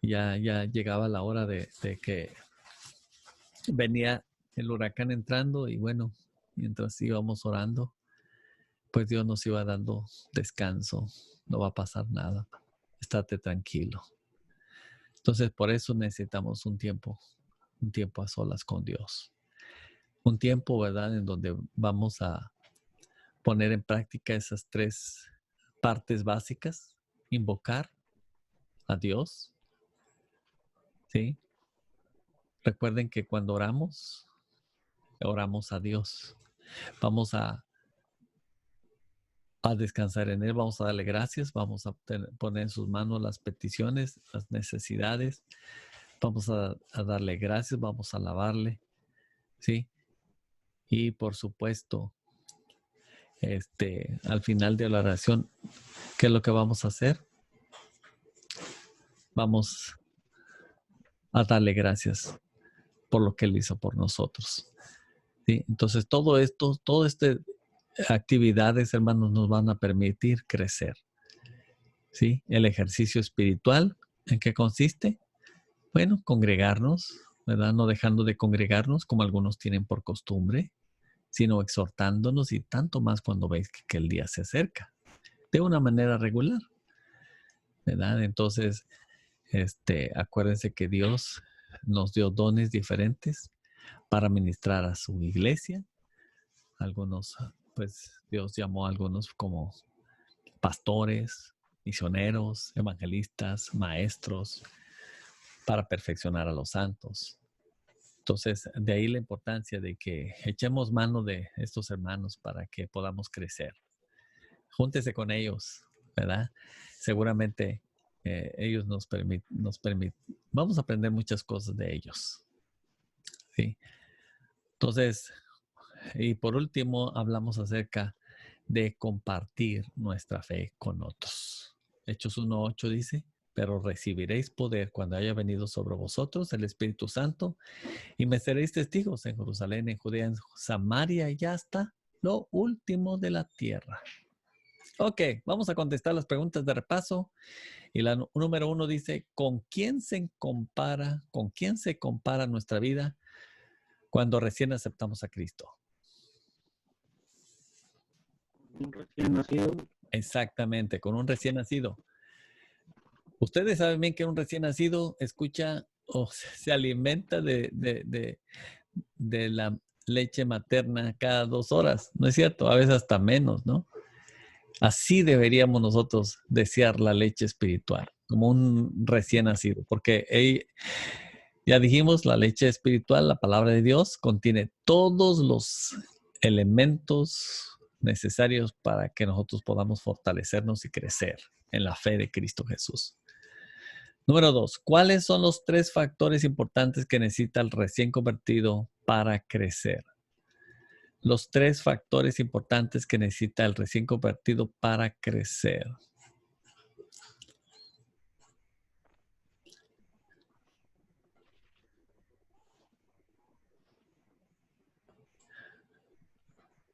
[SPEAKER 1] Ya llegaba la hora de que venía el huracán entrando y bueno, mientras íbamos orando, pues Dios nos iba dando descanso. No va a pasar nada. Estate tranquilo. Entonces, por eso necesitamos un tiempo a solas con Dios. Un tiempo, ¿verdad?, en donde vamos a poner en práctica esas tres partes básicas. Invocar a Dios, ¿sí? Recuerden que cuando oramos a Dios. Vamos a descansar en Él, vamos a darle gracias, vamos a poner en sus manos las peticiones, las necesidades, vamos a darle gracias, vamos a alabarle, ¿sí? Y por supuesto, al final de la oración, ¿qué es lo que vamos a hacer? Vamos a darle gracias por lo que Él hizo por nosotros, ¿sí? Entonces, todo esto, actividades, hermanos, nos van a permitir crecer, ¿sí? El ejercicio espiritual, ¿en qué consiste? Bueno, congregarnos, ¿verdad? No dejando de congregarnos como algunos tienen por costumbre, sino exhortándonos y tanto más cuando veis que el día se acerca, de una manera regular, ¿verdad? Entonces, Acuérdense que Dios nos dio dones diferentes para ministrar a su iglesia. Algunos, pues Dios llamó a algunos como pastores, misioneros, evangelistas, maestros, para perfeccionar a los santos. Entonces, de ahí la importancia de que echemos mano de estos hermanos para que podamos crecer. Júntese con ellos, ¿verdad? Seguramente ellos nos permiten, vamos a aprender muchas cosas de ellos. ¿Sí? Entonces, y por último, hablamos acerca de compartir nuestra fe con otros. Hechos 1:8 dice, pero recibiréis poder cuando haya venido sobre vosotros el Espíritu Santo y me seréis testigos en Jerusalén, en Judea, en Samaria y hasta lo último de la tierra. Ok, vamos a contestar las preguntas de repaso. Y la número 1 dice, ¿con quién se compara nuestra vida cuando recién aceptamos a Cristo?
[SPEAKER 2] Un recién nacido.
[SPEAKER 1] Exactamente, con un recién nacido. Ustedes saben bien que un recién nacido escucha o se alimenta de la leche materna cada 2 horas, ¿no es cierto? A veces hasta menos, ¿no? Así deberíamos nosotros desear la leche espiritual, como un recién nacido, porque ya dijimos, la leche espiritual, la palabra de Dios, contiene todos los elementos necesarios para que nosotros podamos fortalecernos y crecer en la fe de Cristo Jesús. Número 2, ¿cuáles son los 3 factores importantes que necesita el recién convertido para crecer? Los 3 factores importantes que necesita el recién convertido para crecer.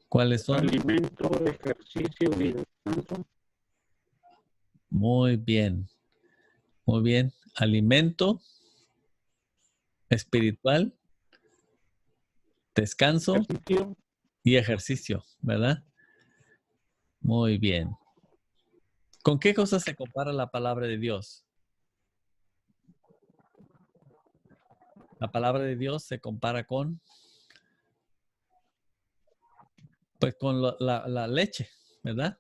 [SPEAKER 1] ¿Cuáles son?
[SPEAKER 2] Alimento, ejercicio y descanso.
[SPEAKER 1] Muy bien. Muy bien. Alimento espiritual, descanso
[SPEAKER 2] Ejercicio.
[SPEAKER 1] y ejercicio, ¿verdad? Muy bien. ¿Con qué cosas se compara la palabra de Dios? La palabra de Dios se compara con, pues con la leche, ¿verdad?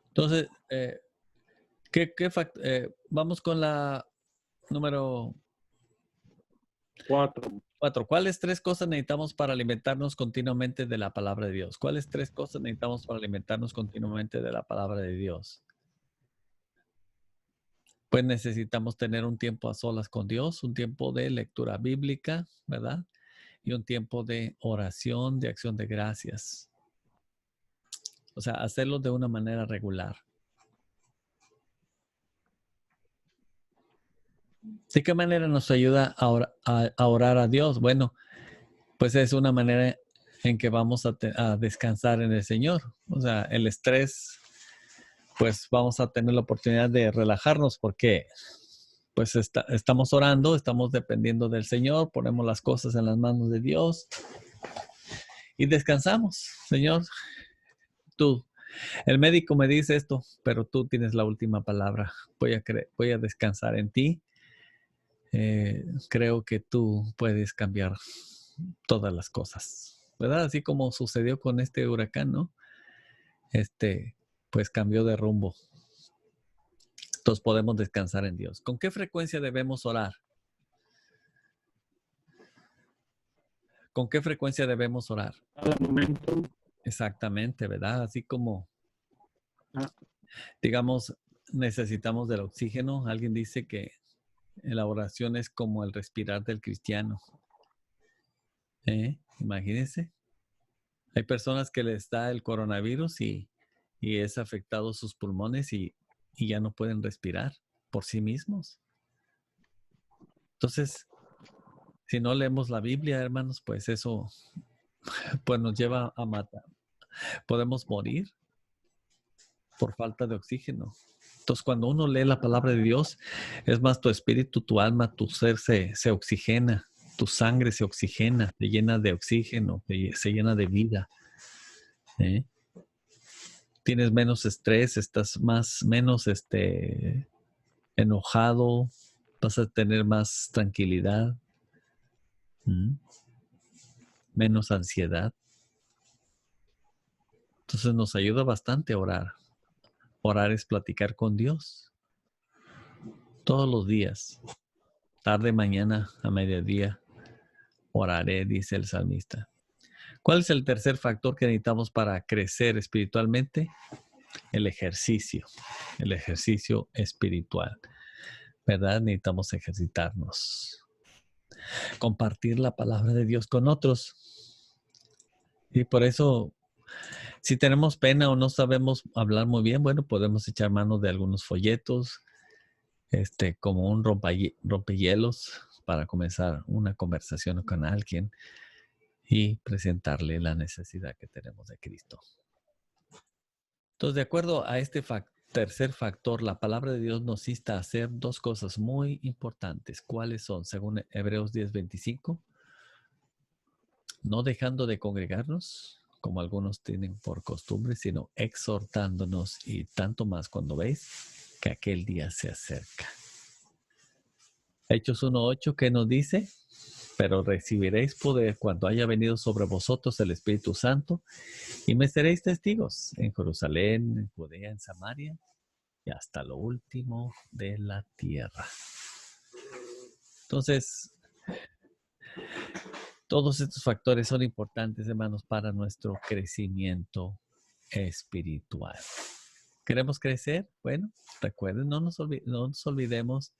[SPEAKER 1] Entonces, vamos con la número
[SPEAKER 2] 4.
[SPEAKER 1] 4. ¿Cuáles 3 cosas necesitamos para alimentarnos continuamente de la palabra de Dios? ¿Cuáles 3 cosas necesitamos para alimentarnos continuamente de la palabra de Dios? Pues necesitamos tener un tiempo a solas con Dios, un tiempo de lectura bíblica, ¿verdad? Y un tiempo de oración, de acción de gracias. O sea, hacerlo de una manera regular. ¿De qué manera nos ayuda a orar a Dios? Bueno, pues es una manera en que vamos a descansar en el Señor. O sea, el estrés, pues vamos a tener la oportunidad de relajarnos porque pues estamos orando, estamos dependiendo del Señor, ponemos las cosas en las manos de Dios y descansamos. Señor, tú, el médico me dice esto, pero tú tienes la última palabra. Voy a descansar en ti. Creo que tú puedes cambiar todas las cosas, ¿verdad? Así como sucedió con este huracán, ¿no? Pues cambió de rumbo. Entonces podemos descansar en Dios. ¿Con qué frecuencia debemos orar? ¿Con qué frecuencia debemos orar?
[SPEAKER 2] Cada momento.
[SPEAKER 1] Exactamente, ¿verdad? Así como, digamos, necesitamos del oxígeno. Alguien dice que la oración es como el respirar del cristiano. Imagínense. Hay personas que les da el coronavirus y es afectado sus pulmones y ya no pueden respirar por sí mismos. Entonces, si no leemos la Biblia, hermanos, pues eso pues nos lleva a matar. Podemos morir por falta de oxígeno. Entonces, cuando uno lee la palabra de Dios, es más tu espíritu, tu alma, tu ser se oxigena. Tu sangre se oxigena, se llena de oxígeno, se llena de vida. ¿Eh? Tienes menos estrés, estás menos enojado, vas a tener más tranquilidad, menos ansiedad. Entonces nos ayuda bastante a orar. Orar es platicar con Dios todos los días, tarde, mañana, a mediodía. Oraré, dice el salmista. ¿Cuál es el tercer factor que necesitamos para crecer espiritualmente? El ejercicio espiritual, ¿verdad? Necesitamos ejercitarnos. Compartir la palabra de Dios con otros. Y por eso, si tenemos pena o no sabemos hablar muy bien, bueno, podemos echar mano de algunos folletos, como un rompehielos para comenzar una conversación con alguien y presentarle la necesidad que tenemos de Cristo. Entonces, de acuerdo a este tercer factor, la palabra de Dios nos insta a hacer dos cosas muy importantes. ¿Cuáles son? Según Hebreos 10:25, no dejando de congregarnos, como algunos tienen por costumbre, sino exhortándonos, y tanto más cuando veis que aquel día se acerca. Hechos 1:8, ¿qué nos dice? Pero recibiréis poder cuando haya venido sobre vosotros el Espíritu Santo, y me seréis testigos en Jerusalén, en Judea, en Samaria, y hasta lo último de la tierra. Entonces, todos estos factores son importantes, hermanos, para nuestro crecimiento espiritual. ¿Queremos crecer? Bueno, recuerden, no nos olvidemos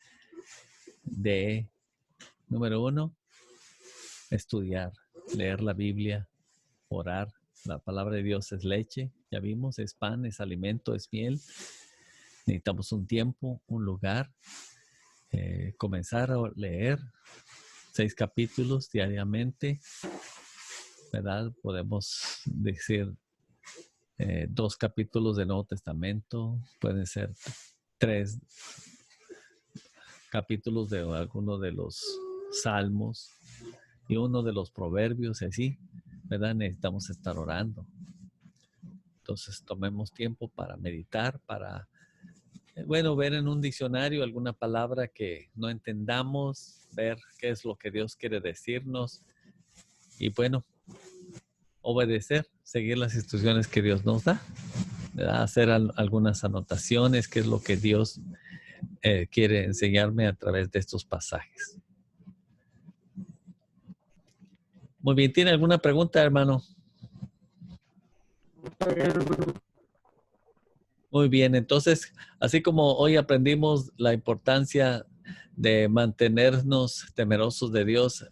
[SPEAKER 1] de, número 1, estudiar, leer la Biblia, orar. La palabra de Dios es leche, ya vimos, es pan, es alimento, es miel. Necesitamos un tiempo, un lugar, comenzar a leer 6 capítulos diariamente, ¿verdad? Podemos decir 2 capítulos del Nuevo Testamento, pueden ser 3 capítulos de alguno de los Salmos y uno de los Proverbios, y así, ¿verdad? Necesitamos estar orando. Entonces tomemos tiempo para meditar, para, ver en un diccionario alguna palabra que no entendamos, ver qué es lo que Dios quiere decirnos y obedecer, seguir las instrucciones que Dios nos da, ¿verdad? Hacer algunas anotaciones, qué es lo que Dios quiere enseñarme a través de estos pasajes. Muy bien, ¿tiene alguna pregunta, hermano? Muy bien, entonces, así como hoy aprendimos la importancia de mantenernos temerosos de Dios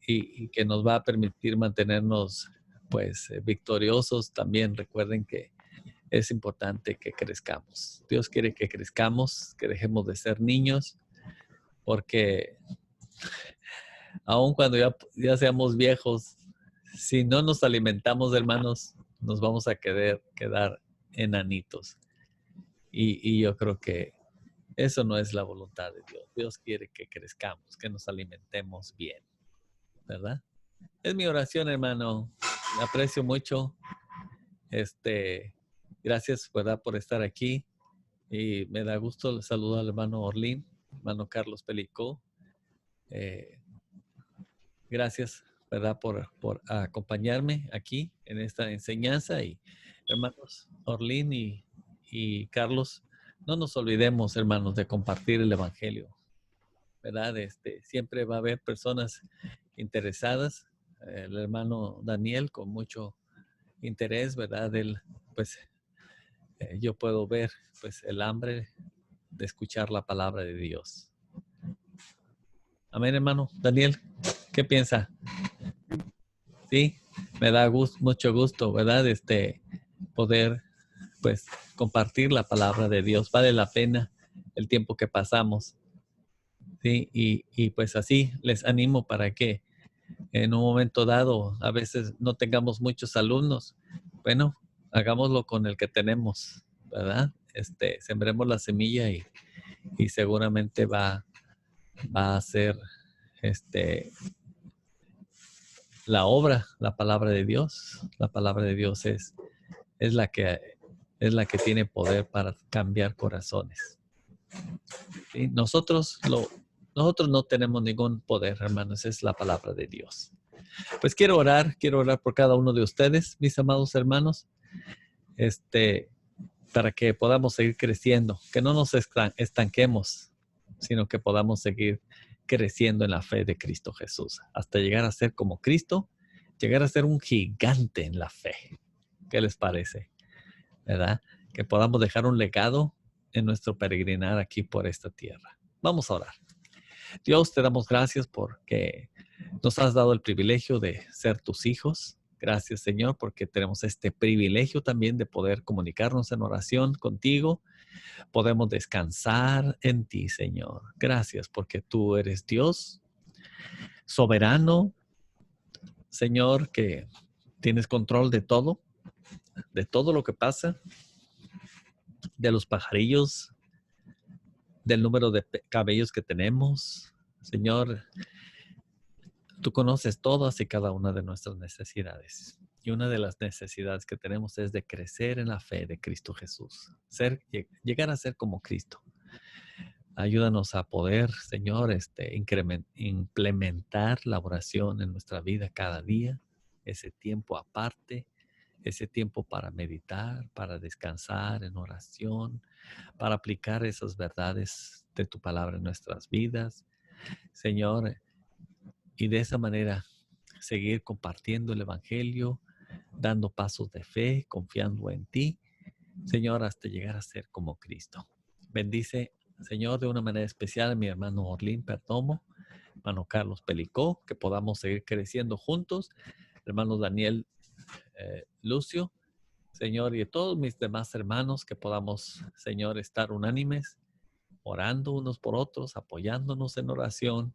[SPEAKER 1] y que nos va a permitir mantenernos victoriosos, también recuerden que es importante que crezcamos. Dios quiere que crezcamos, que dejemos de ser niños, porque aun cuando ya seamos viejos, si no nos alimentamos, hermanos, nos vamos a quedar enanitos. Y yo creo que eso no es la voluntad de Dios. Dios quiere que crezcamos, que nos alimentemos bien, ¿verdad? Es mi oración, hermano. Le aprecio mucho. Gracias, ¿verdad?, por estar aquí. Y me da gusto saludar al hermano Orlín, hermano Carlos Pelicó. Gracias, ¿verdad?, por acompañarme aquí en esta enseñanza. Y hermanos Orlín y Carlos, no nos olvidemos, hermanos, de compartir el Evangelio, ¿verdad? Siempre va a haber personas interesadas. El hermano Daniel con mucho interés, ¿verdad? Él, yo puedo ver, el hambre de escuchar la palabra de Dios. Amén, hermano. Daniel, ¿qué piensa? Sí, me da mucho gusto, ¿verdad? Poder, compartir la palabra de Dios. Vale la pena el tiempo que pasamos. Sí, y así les animo para que en un momento dado, a veces no tengamos muchos alumnos. Bueno, hagámoslo con el que tenemos, ¿verdad? Sembremos la semilla y seguramente va a ser la obra, la palabra de Dios. La palabra de Dios es la que tiene poder para cambiar corazones. ¿Sí? Nosotros no tenemos ningún poder, hermanos, es la palabra de Dios. Pues quiero orar por cada uno de ustedes, mis amados hermanos, para que podamos seguir creciendo, que no nos estanquemos, sino que podamos seguir creciendo en la fe de Cristo Jesús, hasta llegar a ser como Cristo, llegar a ser un gigante en la fe. ¿Qué les parece? ¿Verdad? Que podamos dejar un legado en nuestro peregrinar aquí por esta tierra. Vamos a orar. Dios, te damos gracias porque nos has dado el privilegio de ser tus hijos. Gracias, Señor, porque tenemos este privilegio también de poder comunicarnos en oración contigo. Podemos descansar en ti, Señor. Gracias porque tú eres Dios soberano, Señor, que tienes control de todo lo que pasa, de los pajarillos, del número de cabellos que tenemos. Señor, tú conoces todas y cada una de nuestras necesidades. Y una de las necesidades que tenemos es de crecer en la fe de Cristo Jesús. Llegar a ser como Cristo. Ayúdanos a poder, Señor, implementar la oración en nuestra vida cada día. Ese tiempo aparte, ese tiempo para meditar, para descansar en oración, para aplicar esas verdades de tu palabra en nuestras vidas. Señor, y de esa manera seguir compartiendo el evangelio, dando pasos de fe, confiando en ti, Señor, hasta llegar a ser como Cristo. Bendice, Señor, de una manera especial a mi hermano Orlín Perdomo, hermano Carlos Pelicó, que podamos seguir creciendo juntos, hermano Daniel Lucio, Señor, y a todos mis demás hermanos, que podamos, Señor, estar unánimes, orando unos por otros, apoyándonos en oración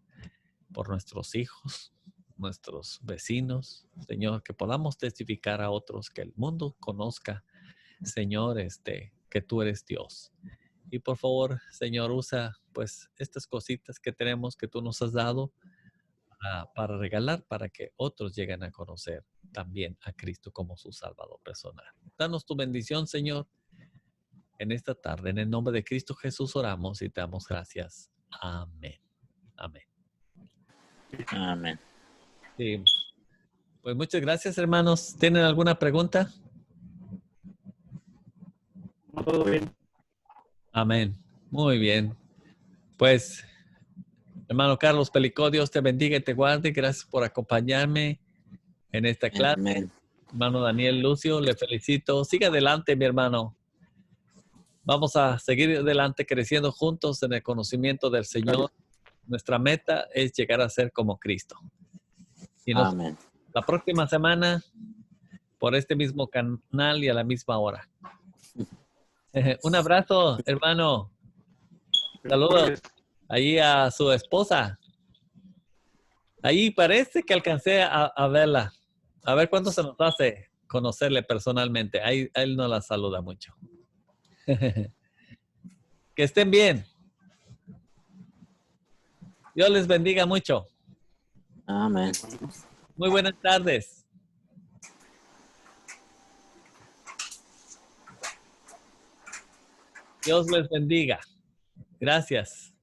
[SPEAKER 1] por nuestros hijos, nuestros vecinos, Señor, que podamos testificar a otros, que el mundo conozca, Señor, que tú eres Dios. Y por favor, Señor, usa pues estas cositas que tenemos, que tú nos has dado para regalar, para que otros lleguen a conocer también a Cristo como su Salvador personal. Danos tu bendición, Señor, en esta tarde. En el nombre de Cristo Jesús oramos y te damos gracias. Amén. Amén.
[SPEAKER 3] Amén.
[SPEAKER 1] Sí. Pues muchas gracias, hermanos. ¿Tienen alguna pregunta?
[SPEAKER 2] Todo bien.
[SPEAKER 1] Amén. Muy bien. Pues, hermano Carlos Pelicó, Dios te bendiga y te guarde. Gracias por acompañarme en esta clase.
[SPEAKER 3] Amén.
[SPEAKER 1] Hermano Daniel Lucio, le felicito. Siga adelante, mi hermano. Vamos a seguir adelante creciendo juntos en el conocimiento del Señor. Nuestra meta es llegar a ser como Cristo. Y
[SPEAKER 3] Amén.
[SPEAKER 1] la próxima semana, por este mismo canal y a la misma hora. Un abrazo, hermano. Saludos ahí a su esposa. Ahí parece que alcancé a verla. A ver cuánto se nos hace conocerle personalmente. Ahí él no la saluda mucho. Que estén bien. Dios les bendiga mucho.
[SPEAKER 3] Amén.
[SPEAKER 1] Muy buenas tardes. Dios les bendiga. Gracias.